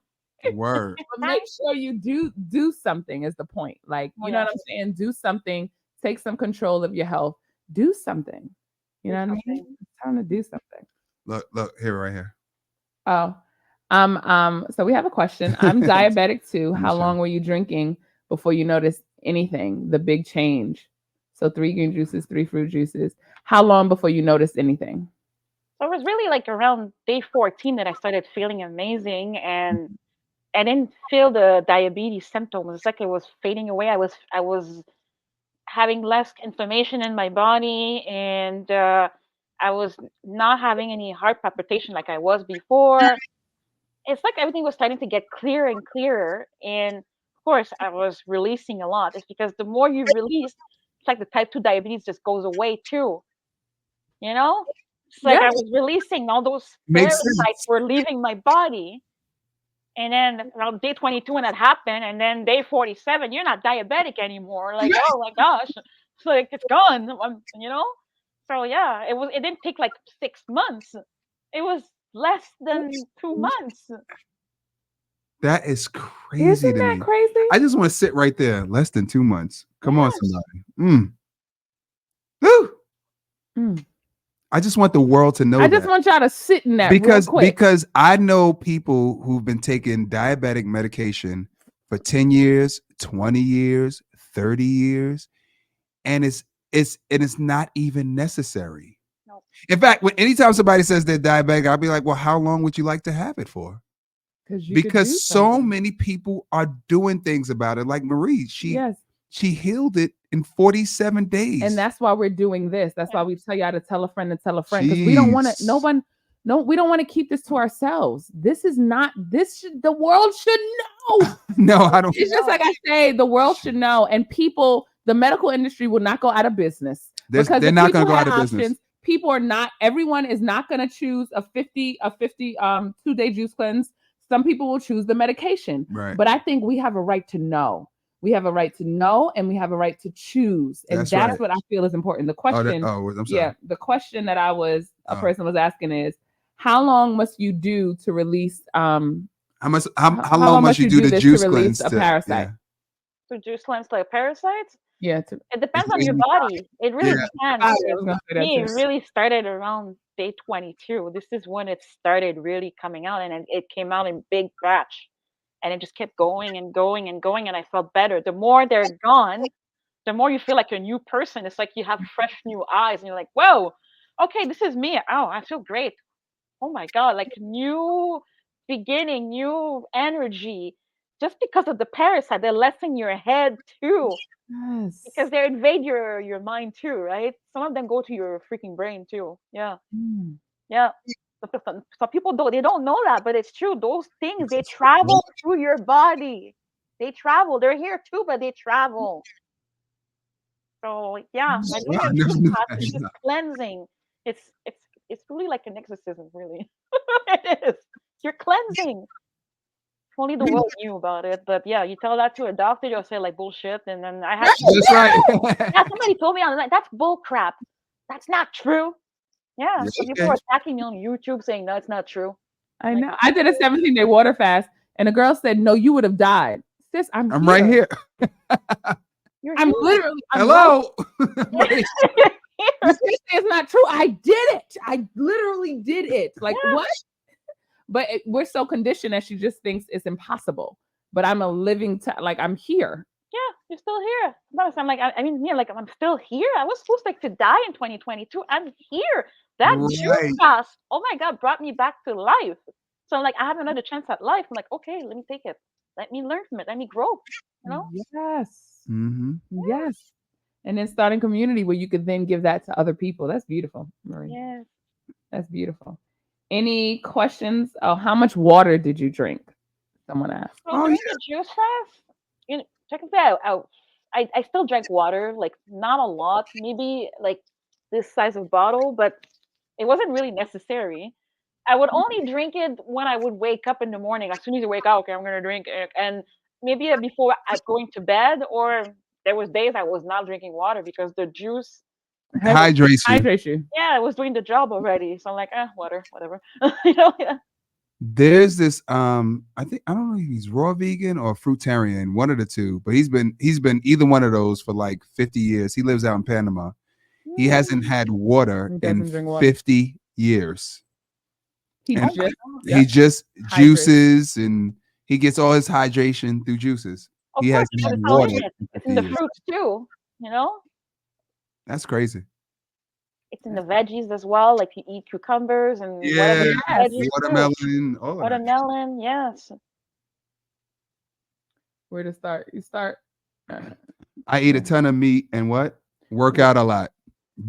Word. But make sure you do something is the point. Like, you know what I'm saying? Do something. Take some control of your health. Do something. You know what I mean? It's time to do something. Look here, right here. Oh, so we have a question. I'm diabetic too. How Sure. long were you drinking before you noticed anything? The big change. So 3 green juices, 3 fruit juices. How long before you noticed anything? So it was really like around day 14 that I started feeling amazing, and I didn't feel the diabetes symptoms. It's like it was fading away. I was having less inflammation in my body, and I was not having any heart palpitation like I was before. It's like everything was starting to get clearer and clearer. And of course, I was releasing a lot. It's because the more you release, it's like the type 2 diabetes just goes away too. You know? It's like I was releasing all those Makes parasites sense. were leaving my body. And then around day 22 when that happened, and then day 47, you're not diabetic anymore. Like, oh my gosh, it's like it's gone. You know. So yeah, it didn't take like 6 months. It was less than 2 months. That is crazy Isn't to that me. crazy? I just want to sit right there. Less than 2 months. Come on, Yes. somebody. Woo! Mm. I just want the world to know I just that. want y'all to sit in that because real quick. because I know people who've been taking diabetic medication for 10 years, 20 years, 30 years, and it's not even necessary. No. In fact, anytime somebody says they're diabetic, I'll be like, well, how long would you like to have it for? You could do Because so something. many people are doing things about it. Like Marie, Yes. she healed it in 47 days. And that's why we're doing this. That's why we tell y'all to tell a friend and tell a friend, because we don't want to. Jeez. We don't want to keep this to ourselves. This is not. The world should know. No, I don't. It's just like I say, the world should know, and people, the medical industry will not go out of business They're if not going people to go had out of business. People are not. Everyone is not going to choose a 50 2-day juice cleanse. Some people will choose the medication. Right. But I think we have a right to know. We have a right to know, and we have a right to choose, and that's right. what I feel is important. The question, I'm sorry. yeah, the question that a person was asking is, how long must you do to release? How long must you do the juice cleanse a parasite? To juice cleanse like parasites? Yeah, it depends on your body. It really depends. It really started around day 22. This is when it started really coming out, and it came out in big batch. And it just kept going and going and going, and I felt better. The more they're gone, the more you feel like a new person. It's like you have fresh new eyes, and you're like, whoa, okay, this is me. Oh, I feel great. Oh my God, like new beginning, new energy. Just because of the parasite, they're less in your head too. Yes. Because they invade your mind too, right? Some of them go to your freaking brain too. Yeah. Yeah. So people don't know that, but it's true. Those things, they travel through your body. They travel. They're here too, but they travel. So yeah, it's just cleansing. It's really like an exorcism, really. It is. You're cleansing. Only the world knew about it, but yeah, you tell that to a doctor, they'll say like bullshit, and then I had That's right. yeah, somebody told me, I was like, that's bull crap. That's not true. Yeah, so people are attacking me on YouTube saying no, it's not true. I know. I did a 17-day water fast, and a girl said, "No, you would have died." Sis, I'm right here. I'm literally. Hello. It's not true. I did it. I literally did it. Like what? But we're so conditioned that she just thinks it's impossible. But I'm a living, I'm here. Yeah, you're still here. I'm like, I'm still here. I was supposed to die in 2022. I'm here. That juice fast, oh my God, brought me back to life. So I'm like, I have another chance at life. I'm like, okay, let me take it. Let me learn from it. Let me grow. You know? Yes. Mm-hmm. Yes. And then starting community where you could then give that to other people. That's beautiful, Marie. Yes. That's beautiful. Any questions? Oh, how much water did you drink? Someone asked. So during the juice fast, technically I still drank water, like not a lot, maybe like this size of bottle, but it wasn't really necessary. I would only drink it when I would wake up in the morning. As soon as you wake up, okay, I'm gonna drink it, and maybe before going to bed, or there was days I was not drinking water because the juice hydrates you. Yeah, I was doing the job already, so I'm like, water, whatever. Yeah. There's this I don't know if he's raw vegan or fruitarian, one of the two, but he's been either one of those for like 50 years. He lives out in Panama. He hasn't had water in 50 years. He just juices, and he gets all his hydration through juices. Of he course, hasn't had water. It's in the fruits too, That's crazy. It's in the veggies as well. Like you eat cucumbers and watermelon, watermelon. Yes. Where to start? You start. I eat a ton of meat and work out a lot.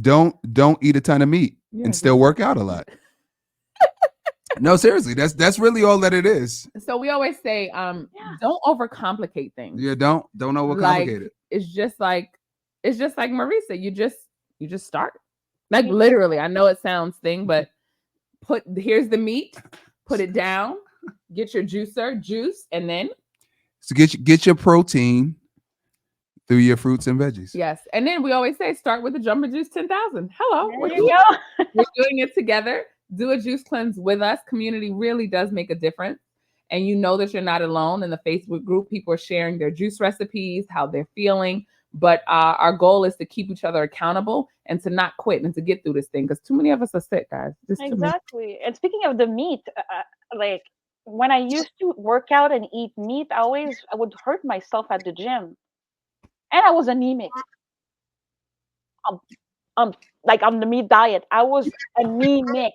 Don't eat a ton of meat and still work out a lot. No, seriously, that's really all that it is. So we always say, don't overcomplicate things. Yeah, don't overcomplicate it. It's just like Marisa. You just start. Like literally, I know it sounds but here's the meat, put it down, get your juicer, juice, and then So get your protein through your fruits and veggies. yes, and then we always say start with the Jumbo Juice 10,000. Hello, There we're you here. go. We're doing it together. Do a juice cleanse with us. Community really does make a difference. And you know that you're not alone. In the Facebook group, people are sharing their juice recipes, how they're feeling. But our goal is to keep each other accountable and to not quit and to get through this thing because too many of us are sick, guys. Just too many. Exactly. And speaking of the meat, like when I used to work out and eat meat, I would hurt myself at the gym, and I was anemic. Like on the meat diet, I was anemic.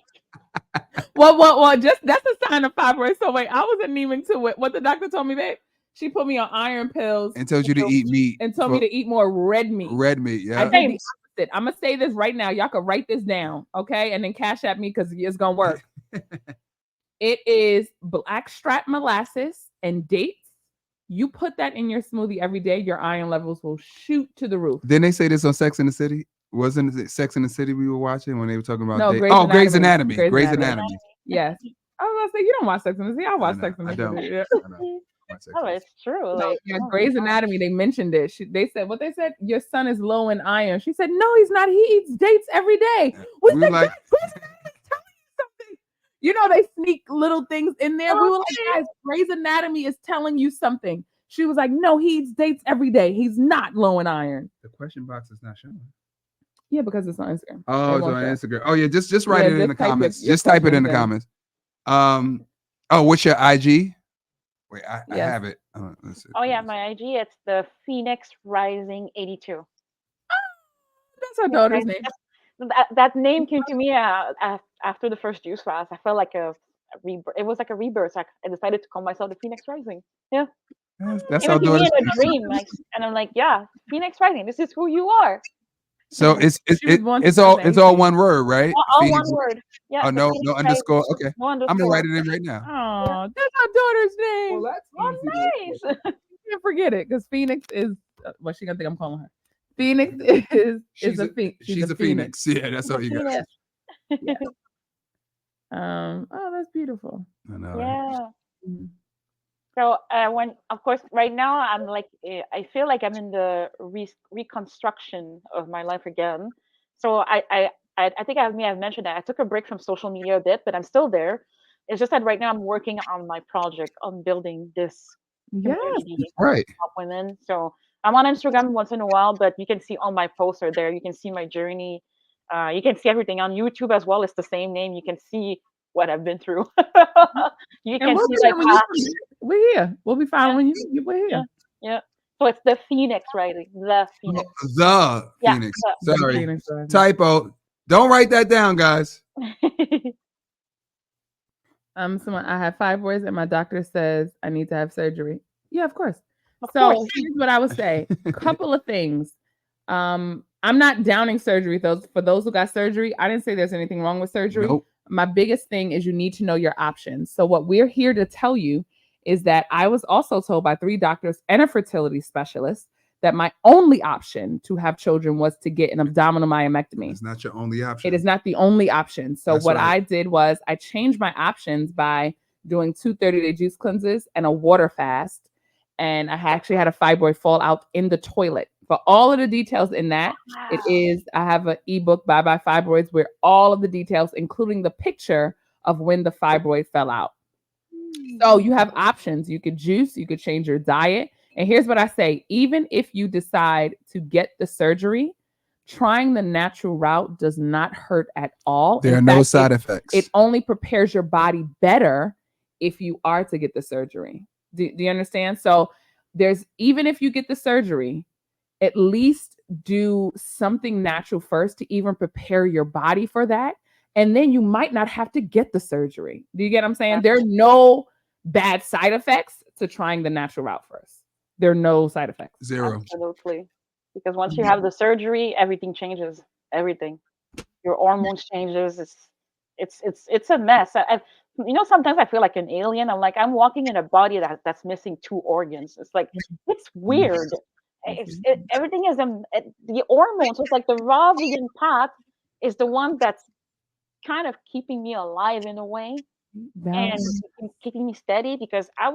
Well, just that's a sign of fibroids. So wait, I was anemic too. What the doctor told me, babe? She put me on iron pills And told you to eat meat. and told me to eat more red meat. Red meat, I yeah. did the opposite. I'm gonna say this right now. Y'all can write this down, okay? And then cash at me because it's gonna work. It is blackstrap molasses and dates. You put that in your smoothie every day, your iron levels will shoot to the roof. Didn't they say this on Sex in the City? Wasn't it Sex in the City we were watching when they were talking about No, dates? Grey's Grey's Anatomy. Anatomy. Grey's Grey's Anatomy. Anatomy. Yes. I was gonna say you don't watch Sex in the City. I watch know, Sex in the I don't. City. Yeah. I know. Watch Sex Oh, in the it's true. No, Like yeah, oh my Grey's gosh. Anatomy, they mentioned it. They said what they said, your son is low in iron. She said, no, he's not. He eats dates every day. We We said, were like- "Guys, Grey's Anatomy is telling you something." You know, they sneak little things in there. We were like, guys, Grey's Anatomy is telling you something. She was like, no, he eats dates every day. He's not low in iron. The question box is not showing. Yeah, because it's on Instagram. Oh, It it's on won't show. Instagram. Oh yeah, just write Yeah, it in just the type comments. your Just type it in the questions comments. Oh, what's your IG? Wait, I Yes. have it. Let's see. Oh yeah, my IG, it's the Phoenix Rising 82. That's our daughter's Right? name. That name came to me after the first juice fast. I felt like a rebirth. It was like a rebirth. I decided to call myself the Phoenix Rising. Yeah, That's even how to me daughters. in a dream. Like, and I'm like, yeah, Phoenix Rising. This is who you are. So it's She was born it's all 2018. one word, right? All Phoenix. one word. Yeah. Oh the no, Phoenix no Rising. underscore. Okay, No underscore. I'm gonna write it in right now. Oh, that's our daughter's name. that's Oh, nice. Can't forget it because Phoenix is what she gonna think I'm calling her. Phoenix is She's a phoenix. She's a phoenix. Yeah, that's all you got. Phoenix. Oh, that's beautiful. I know, right? Yeah. Mhm. So when, of course, right now I'm like, I feel like I'm in the reconstruction of my life again. So I think I may have mentioned that I took a break from social media a bit, but I'm still there. It's just that right now I'm working on my project on building this Yes. community Right. of women. So I'm on Instagram once in a while, but you can see all my posts are there. You can see my journey. You can see everything on YouTube as well. It's the same name. You can see what I've been through. You And can we'll see be my here when you path. come. We're here. We'll be following you. We're here. Yeah. So it's the Phoenix, right? The Phoenix. The Yeah, Phoenix. the Sorry. Phoenix Rising. Typo. Don't write that down, guys. Someone I have fibroids and my doctor says I need to have surgery. Yeah, of course. Of So course. here's what I would say. Couple of things. I'm not downing surgery. For those who got surgery, I didn't say there's anything wrong with surgery. Nope. My biggest thing is you need to know your options. So what we're here to tell you is that I was also told by 3 doctors and a fertility specialist that my only option to have children was to get an abdominal myomectomy. It's not your only option. It is not the only option. So That's what right. I did was I changed my options by doing 2 30-day juice cleanses and a water fast. And I actually had a fibroid fall out in the toilet. For all of the details in that, it is, I have an ebook, Bye Bye Fibroids, where all of the details, including the picture of when the fibroid fell out. So you have options. You could juice, you could change your diet. And here's what I say, even if you decide to get the surgery, trying the natural route does not hurt at all. There In are no fact, side effects. it only prepares your body better if you are to get the surgery. Do you understand? So even if you get the surgery, at least do something natural first to even prepare your body for that. And then you might not have to get the surgery. Do you get what I'm saying? There are no bad side effects to trying the natural route first. There are no side effects. 0. Absolutely. Because once you have the surgery, everything changes. Everything. Your hormones changes. It's a mess. Sometimes I feel like an alien. I'm like, I'm walking in a body that's missing 2 organs. It's like, it's weird. Everything is the hormones. It's like the raw vegan path is the one that's kind of keeping me alive in a way. and Balance. keeping me steady because I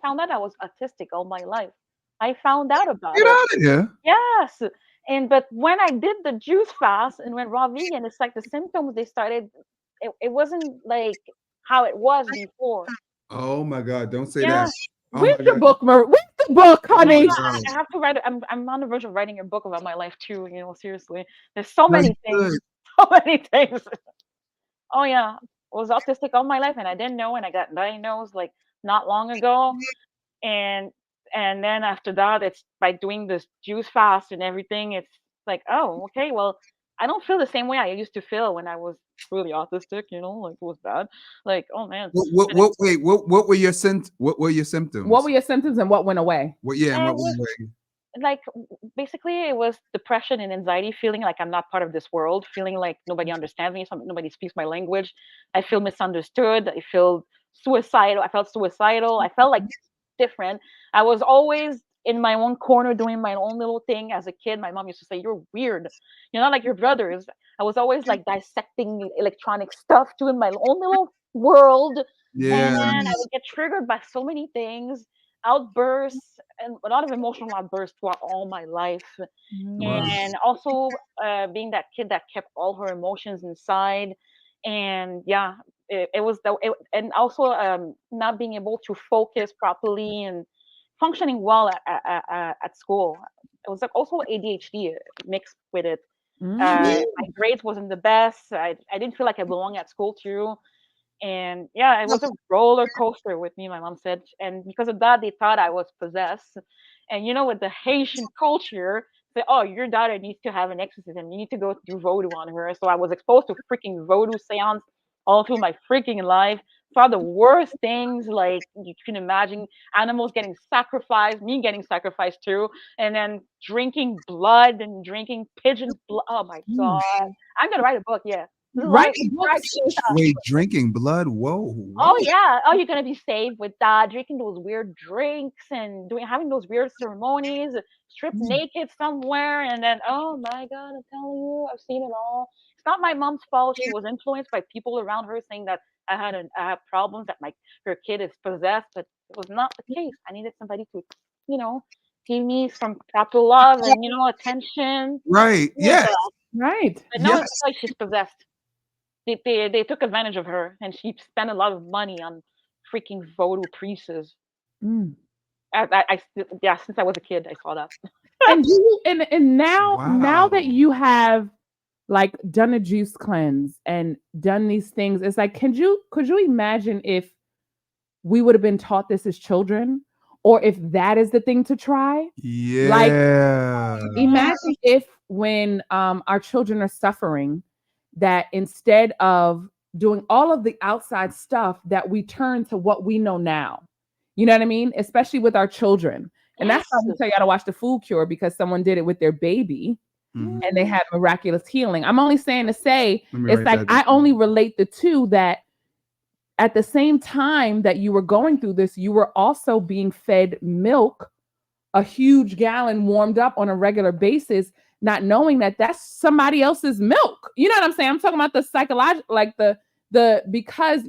found out I was autistic all my life. I found out about Get it. out of here. Yes. And but when I did the juice fast and went raw vegan, it's like the symptoms they started, it wasn't like how it was before. Oh my God! Don't say Yeah. that. Oh Where's my the God. book, Marie? Where's the book, Oh my honey? God. I have to write I'm on the verge of writing a book about my life too, seriously. There's so No, you many things. good. So many things. Oh yeah. I was autistic all my life and I didn't know and I got diagnosed like not long ago. And then after that it's by doing this juice fast and everything, it's like, oh, okay, well, I don't feel the same way I used to feel when I was really autistic, like it was bad. Like, oh man. And Wait, what were your what were your symptoms? What were your symptoms and what went away? What, yeah, and it what was were like basically it was depression and anxiety, feeling like I'm not part of this world, feeling like nobody understands me, nobody speaks my language. I feel misunderstood. I feel suicidal. I felt suicidal. I felt like different. I was always in my own corner doing my own little thing. As a kid, my mom used to say, "You're weird. You're not like your brothers." I was always like dissecting electronic stuff, doing my own little world. And Yeah. then I would get triggered by so many things, outbursts, and a lot of emotional outbursts throughout all my life. Wow. And also being that kid that kept all her emotions inside. And yeah, it was and also not being able to focus properly and functioning well at school. It was like also ADHD mixed with it. Mm. My grades wasn't the best. I didn't feel like I belonged at school too. And yeah, it was a roller coaster with me, my mom said. And because of that, they thought I was possessed. And with the Haitian culture, say, oh, your daughter needs to have an exorcism. You need to go do voodoo on her. So I was exposed to freaking voodoo seance all through my freaking life. Saw the worst things, like you can imagine, animals getting sacrificed, me getting sacrificed too, and then drinking blood and drinking pigeons' blood. Oh my Mm. God. I'm going to write a book. Yeah. This is Write life. a book, sis. Wait, drinking blood? Whoa. Oh yeah. Oh, you're gonna be saved with that. Drinking those weird drinks and having those weird ceremonies, stripped Mm. naked somewhere, and then oh my God, I'm telling you, I've seen it all. It's not my mom's fault. She was influenced by people around her saying that I have problems, that her kid is possessed, but it was not the case. I needed somebody to, you know, give me some proper love and attention. Right. Like Yes. that. Right. But no, Yes. it's like she's possessed. They took advantage of her and she spent a lot of money on freaking voodoo priests. Mm. Yeah, since I was a kid, I saw that. And now that Wow. you have like done a juice cleanse and done these things, it's like, could you imagine if we would have been taught this as children, or if that is the thing to try? Yeah. Imagine if when our children are suffering, that instead of doing all of the outside stuff, that we turn to what we know now. You know what I mean? Especially with our children. And that's why we Yes. tell you how to watch the food cure, because someone did it with their baby Mhm. and they had miraculous healing. I'm only saying to say, Let me it's write like that I down. only relate the two, that at the same time that you were going through this, you were also being fed milk, a huge gallon warmed up on a regular basis, not knowing that that's somebody else's milk. You know what I'm saying? I'm talking about the psychological, like the because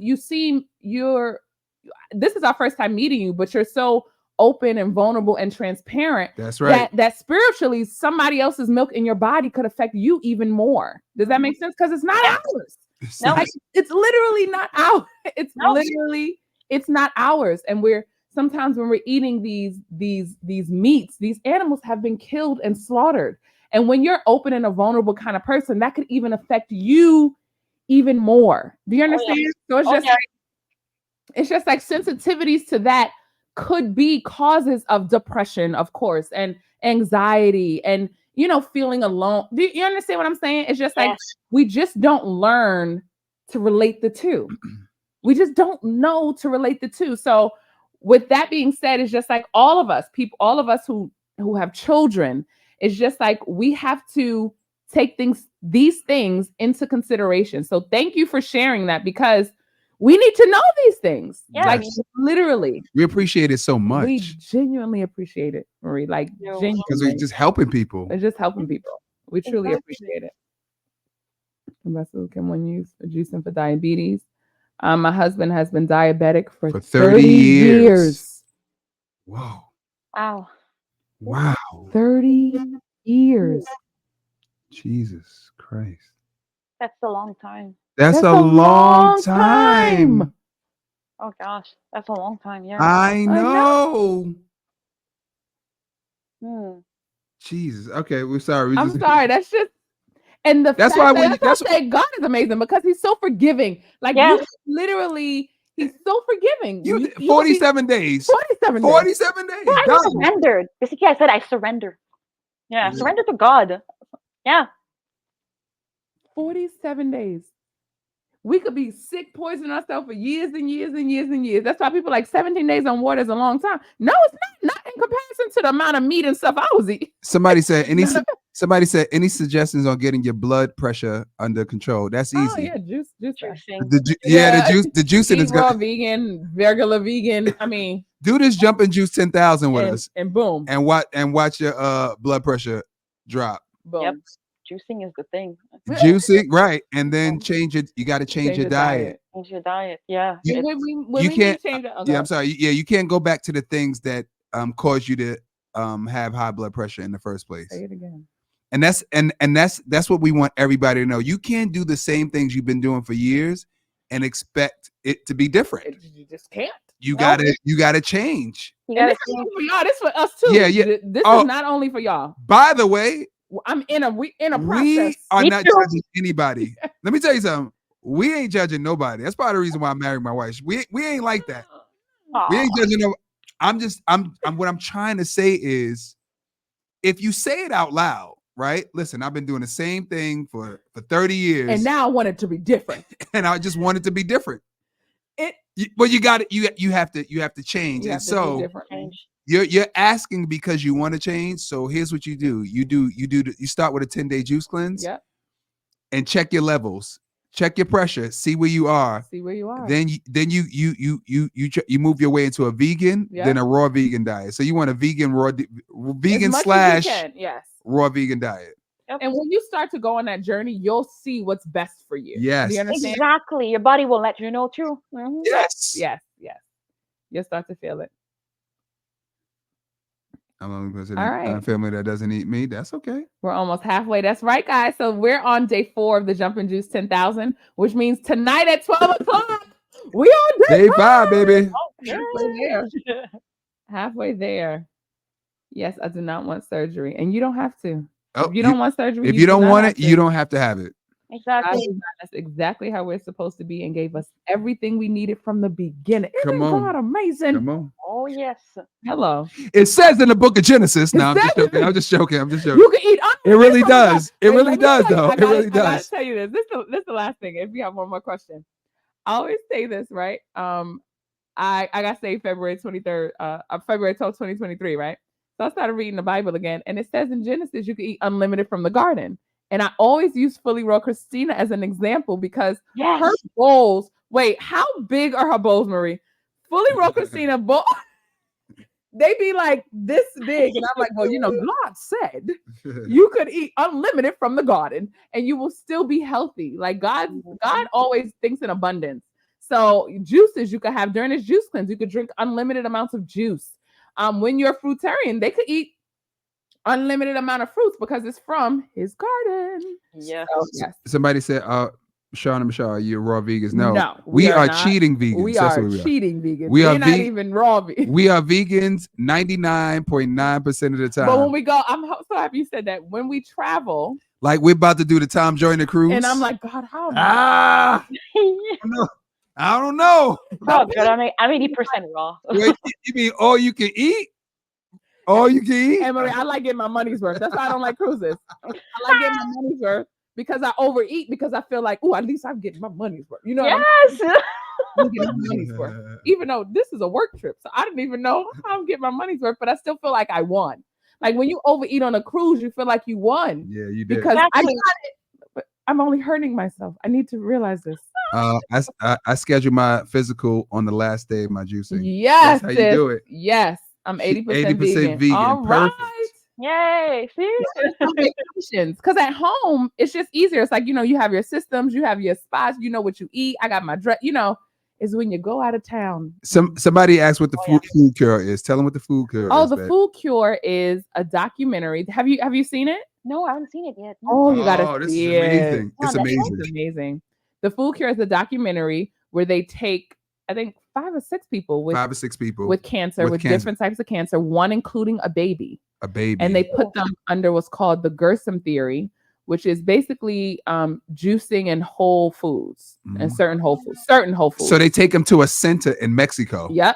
this is our first time meeting you, but you're so open and vulnerable and transparent. That's right. That spiritually somebody else's milk in your body could affect you even more. Does that make sense? Because it's not ours. No. Like, it's literally not ours. It's No. literally, it's not ours. And we're sometimes when we're eating these meats, these animals have been killed and slaughtered. And when you're open and a vulnerable kind of person, that could even affect you even more. Do you understand? So it's Oh, just yeah. like, it's just like sensitivities to that could be causes of depression, of course, and anxiety, and feeling alone. Do you understand what I'm saying? It's just like, Yes. we just don't learn to relate the two. We just don't know to relate the two. So with that being said, it's just like all of us who have children, it's just like we have to take these things into consideration. So thank you for sharing that, because we need to know these things. Yeah. Like, literally. We appreciate it so We much genuinely appreciate it, Marie. Like, Yeah. genuinely. because we're just helping people. It's just helping people. We truly Exactly. appreciate it. Can one use juicing for diabetes? My husband has been diabetic for For 30 years. Whoa. Wow. Wow. 30 years. Jesus Christ. That's a long time. That's a long time. Oh gosh, that's a long time. Yeah. I know. know. Hmm. Jesus. Okay, we're sorry. We I'm just- sorry. That's just, and the That's fact why that, we- that's that's why I say God is amazing because He's so forgiving. Like Yes. you literally, He's so forgiving. You will be- 47 days. 47 days. 47 days. I Done. surrendered. Basically, I said I surrender. Yeah, Yeah. surrender to God. Yeah. 47 days. We could be sick, poisoning ourselves for years and years and years and years. That's why people like 17 days on water is a long time. No, it's not. Not in comparison to the amount of meat and stuff I was eating. Somebody said any suggestions on getting your blood pressure under control? That's easy. Oh yeah, juice. Juicing. The juicing Eat is raw good. vegan, regular vegan. I mean, Do this jumping juice 10,000 with us and boom, and watch your blood pressure drop. boom. Yep. Juicing is the thing. Juicing, right? And then change it. You got to change your diet. Change your diet. Yeah. You- it's- When you we can't- change it, Yeah, I'm sorry. Yeah, you can't go back to the things that cause you to have high blood pressure in the first place. Say it again. And that's what we want everybody to know. You can't do the same things you've been doing for years and expect it to be different. You just can't. You No. gotta change. You And gotta this is change. for y'all. This for us too. Yeah, yeah. This Oh. is not only for y'all. By the way, I'm in a we process. are Me not too. judging anybody. Let me tell you something. We ain't judging nobody. That's part of the reason why I married my wife. We ain't like that. We Aw. ain't judging no. I'm what I'm trying to say is, if you say it out loud, right? Listen, I've been doing the same thing for 30 years, And now I want it to be different. and I just want it to be different. It But you got it. You have to change. you And have to do so differently. Change. you're asking because you want to change. So here's what you do. You start with a 10-day juice cleanse. Yep. And check your levels. Check your pressure. See where you are. See where you are. Then you move your way into a vegan, Yeah. then a raw vegan diet. So you want a vegan vegan As much slash as you can, yes. raw vegan diet. And when you start to go on that journey, you'll see what's best for you. Yes. Do you understand? Exactly. Your body will let you know too. Mhm. Yes. Yes. You'll start to feel it. I'm only person All in right. a family that doesn't eat meat. That's okay. We're almost halfway. That's right, guys. So we're on day 4 of the Jumpin' Juice 10,000, which means tonight at 12 o'clock, we on Day 5, baby. halfway there. Halfway there. Yes, I do not want surgery, and you don't have to. Oh, If you don't want surgery, if you do don't not want have it, to. you don't have to have it. God Exactly. designed us exactly how we're supposed to be and gave us everything we needed from the beginning. Isn't Come on. God amazing? Come on. Oh yes. Hello. It says in the book of Genesis. No, I'm just says joking. it. I'm just joking. I'm just joking. You can eat It really unlimited from does. God. It Wait, really let me does, tell you- though. I It gotta- really I gotta does. tell you this. This is the last thing. If you have one more question, I always say this, right? I got saved February 23rd, February 12th, 2023, right? So I started reading the Bible again, and it says in Genesis you can eat unlimited from the garden. And I always use Fully Raw Christina as an example because Yes. her bowls. Wait, how big are her bowls, Marie? Fully Raw Christina bowl. They be like this big, and I'm like, well, God said you could eat unlimited from the garden, and you will still be healthy. Like God always thinks in abundance. So juices you could have during this juice cleanse. You could drink unlimited amounts of juice. When you're a fruitarian, they could eat unlimited amount of fruits because it's from his garden. Yes. So, yes. Somebody said, Sean and Michelle, are you raw vegans? No, we we are not. cheating vegans. We That's are what we are. cheating vegans. We We're are not ve- even raw vegans. We are vegans 99.9% of the time. But when we go, I'm so happy you said that. When we travel, Like we're about to do the Tom Joyner cruise. and I'm like, God, how? I don't know. Oh good. I'm 80% raw. Wait, you mean all you can eat? All you can eat? And Marie, I like getting my money's worth. That's why I don't like cruises. I like getting my money's worth because I overeat because I feel like, oh, at least I'm getting my money's worth. You know what Yes. I'm getting my money's worth. Even though this is a work trip, so I didn't even know how I'm getting my money's worth, but I still feel like I won. Like when you overeat on a cruise, you feel like you won Yeah, you did. because I got Exactly. it. But I'm only hurting myself. I need to realize this. I scheduled my physical on the last day of my juicing. Yes, That's how you sis. do it. Yes, I'm 80% 80% vegan. All Perfect. right. Yay. See? Because at home it's just easier. It's like you have your systems, you have your spots, you know what you eat. I got my dress, is when you go out of town. Somebody asked what the food cure is. Tell them what the food cure Oh, is. the food cure is a documentary. Have you seen it? No, I haven't seen it yet. No. Oh, you gotta Oh, this see is it. amazing. Oh, It's that's amazing. It's amazing. The food cure is a documentary where they take, I think, 5 or 6 people with 5 or 6 people with cancer, with different types of cancer, one including a baby. a baby. And they put them under what's called the Gerson theory, which is basically juicing in whole foods and certain whole foods. So they take them to a center in Mexico. Yep.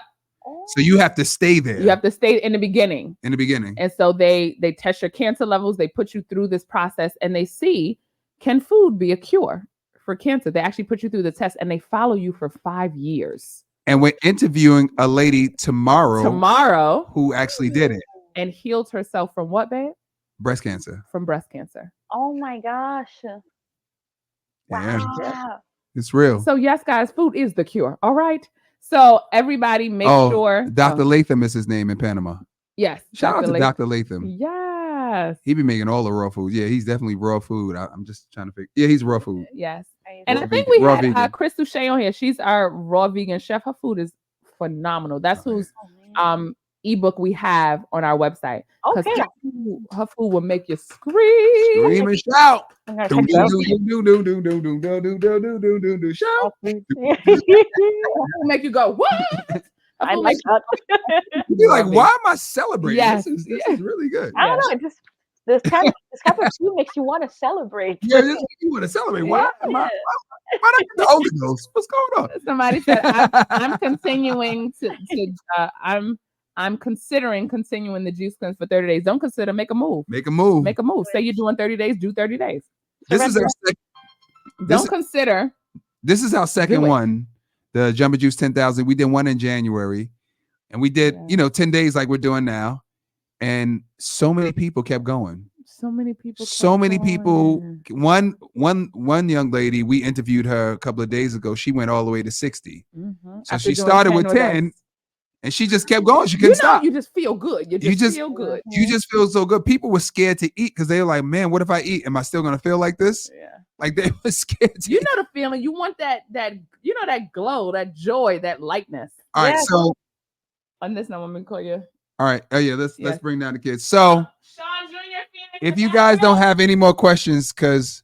So you have to stay there. You have to stay in the beginning. In the beginning. And so they test your cancer levels. They put you through this process and they see, can food be a cure for cancer? They actually put you through the test and they follow you for 5 years. And we're interviewing a lady tomorrow who actually did it. And healed herself from what, babe? Breast cancer. From breast cancer. Oh my gosh. Yeah. Wow. It's real. So yes, guys, food is the cure. All right. So everybody make sure. Dr. Latham is his name in Panama. Yes. Shout out to Dr. Latham. Yes. He be making all the raw food. Yeah, he's definitely raw food. I'm just trying to figure. Yeah, he's raw food. Yes. Amazing. And I think we had Chris Touche on here. She's our raw vegan chef. Her food is phenomenal. That's whose ebook we have on our website. Because Okay. her food will make you scream. Scream and shout. I'm gonna Do, check it out. Shout. Will make you go, what? I like that. You're like, why am I celebrating? Yes. This is really good. I don't know. It just this kind of food makes you want to celebrate. Yeah, this, you want to celebrate. Why am I? Why not the Holy Ghost? What's going on? Somebody said I'm continuing to I'm considering continuing the juice cleanse for 30 days. Don't consider, make a move. Make a move. Make a move. Say you're doing 30 days, do 30 days. This is our Don't consider. This is our second Do it. one, the Jamba Juice 10,000. We did one in January, and we did 10 days like we're doing now, and so many people kept going. So many people. So many people. One young lady, we interviewed her a couple of days ago. She went all the way to 60. So she started with 10, and she just kept going. She couldn't stop. You just feel good. You just feel good. You just feel so good. People were scared to eat because they were like, "Man, what if I eat? Am I still gonna feel like this?" Yeah. Like they were scared. You know the feeling. You want that that glow, that joy, that lightness. All right, so on this now, I'm gonna call you. All right. Oh yeah, let's bring down the kids. So Sean Jr. if you guys don't have any more questions, because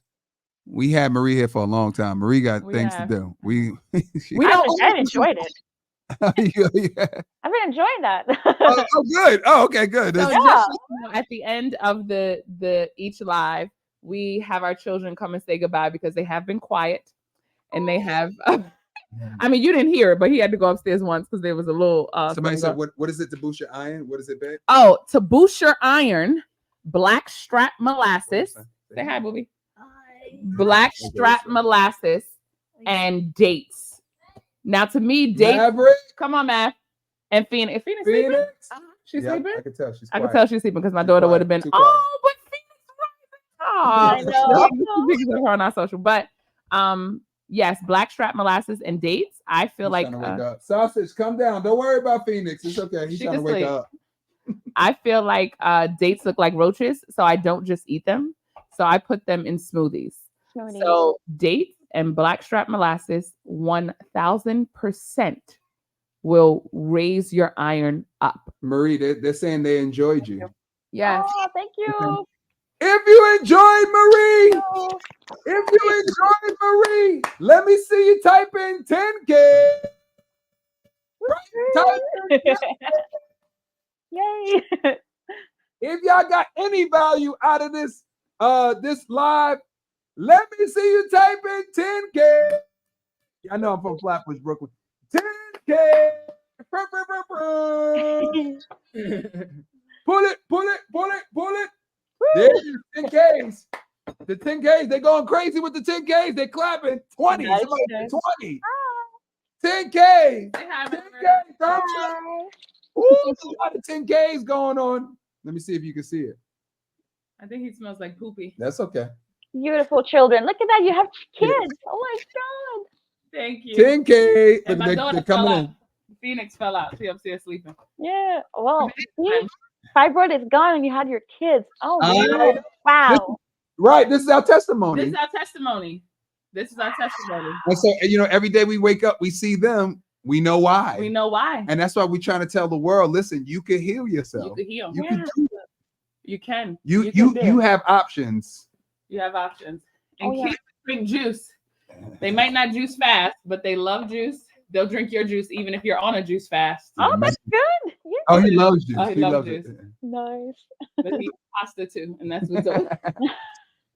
we had Marie here for a long time. Marie got things to do. I enjoyed it. Yeah. I've been enjoying that. Oh, good. Oh, okay, good. So That's- just so you know, at the end of the each live, we have our children come and say goodbye because they have been quiet, and they have. I mean, you didn't hear it, but he had to go upstairs once because there was a little. Somebody said, "What is it to boost your iron? What is it, babe?" Oh, to boost your iron, blackstrap molasses. Say hi, booby. Hi. Blackstrap molasses and dates. Now, to me, dates. Maverick. Come on, Mav. And Phoenix. Phoenix sleeping? She's Yeah, sleeping? I can tell she's I quiet. can tell she's sleeping because my daughter would have been, Too quiet. oh, but Phoenix rising. I know. Oh, pictures of her on our social. But yes, blackstrap molasses and dates. I feel He's like trying to wake up. Sausage, come down. Don't worry about Phoenix. It's okay. He's She trying to can wake sleep. up. I feel like dates look like roaches, so I don't just eat them. So I put them in smoothies. So dates and blackstrap molasses 1000% will raise your iron up. Marie, they're saying they enjoyed you. Yes. Oh, thank you. If you enjoyed Marie, if you enjoyed Marie, let me see you type in 10K. Type in 10K. Yay. If y'all got any value out of this this live, let me see you type in 10K. I know I'm from Flatbush, Brooklyn. 10K. Pull it. There's your 10Ks. The 10Ks, they're going crazy with the 10Ks. They're clapping 20. Nice, Somebody nice. 20. 10K. Say hi, 10K. Thumbs up. Ooh, there's a lot of 10Ks going on. Let me see if you can see it. I think he smells like poopy. That's okay. Beautiful children. Look at that. You have kids. Oh my God. Thank you. 10K. And my They're daughter fell coming out. in. Phoenix fell out. She upstairs sleeping. Yeah. Well, see, fibroid is gone and you had your kids. Oh, I man. Wow. Right. This is our testimony. This is our testimony. This is our testimony. And so, you know, every day we wake up, we see them, we know why. We know why. And that's why we're trying to tell the world, listen, you can heal yourself. You can heal. You can do it. You can. You can do you it. have options. You have options. And Oh, yeah. kids drink juice. They might not juice fast, but they love juice. They'll drink your juice even if you're on a juice fast. Oh, that's good. Yeah. Oh, he loves juice. Oh, he he loves loves juice. it. Nice. But he eats pasta too, and that's what's over.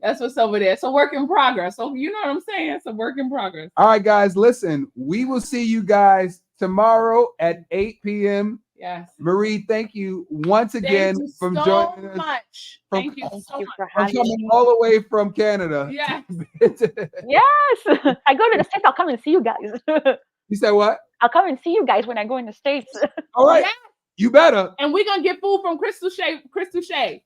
That's what's over there. It's a work in progress. So you know what I'm saying? It's a work in progress. All right, guys, listen, we will see you guys tomorrow at 8 p.m. Yes. Marie, thank you once again Thank you from so joining us. much. From- Thank you Thank so you much. for I'm having coming me. all the way from Canada. Yes. Yes. I go to the States. I'll come and see you guys. You said what? I'll come and see you guys when I go in the States. All right, Yes. you better. And we're gonna get food from Crystal Shea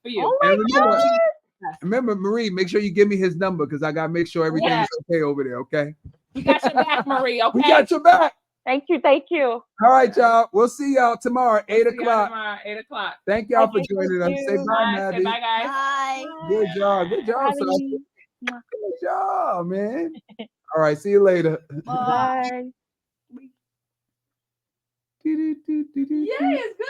for you. Oh my And remember, God. remember, Marie, make sure you give me his number because I gotta make sure everything Yes. is okay over there. Okay, We got your back, Marie. Okay. we got your back. Thank you. Thank you. All right, y'all. We'll see y'all tomorrow, 8 See y'all o'clock. tomorrow, 8 o'clock. Thank y'all for Okay, joining thank us. Say you. bye, Bye. Say Maddie. bye, guys. Bye. Good job. Good For job, having son. me. Good job, man. All right, see you later. Bye. Bye. Do, do, do, do, do, Yeah, do. it's good.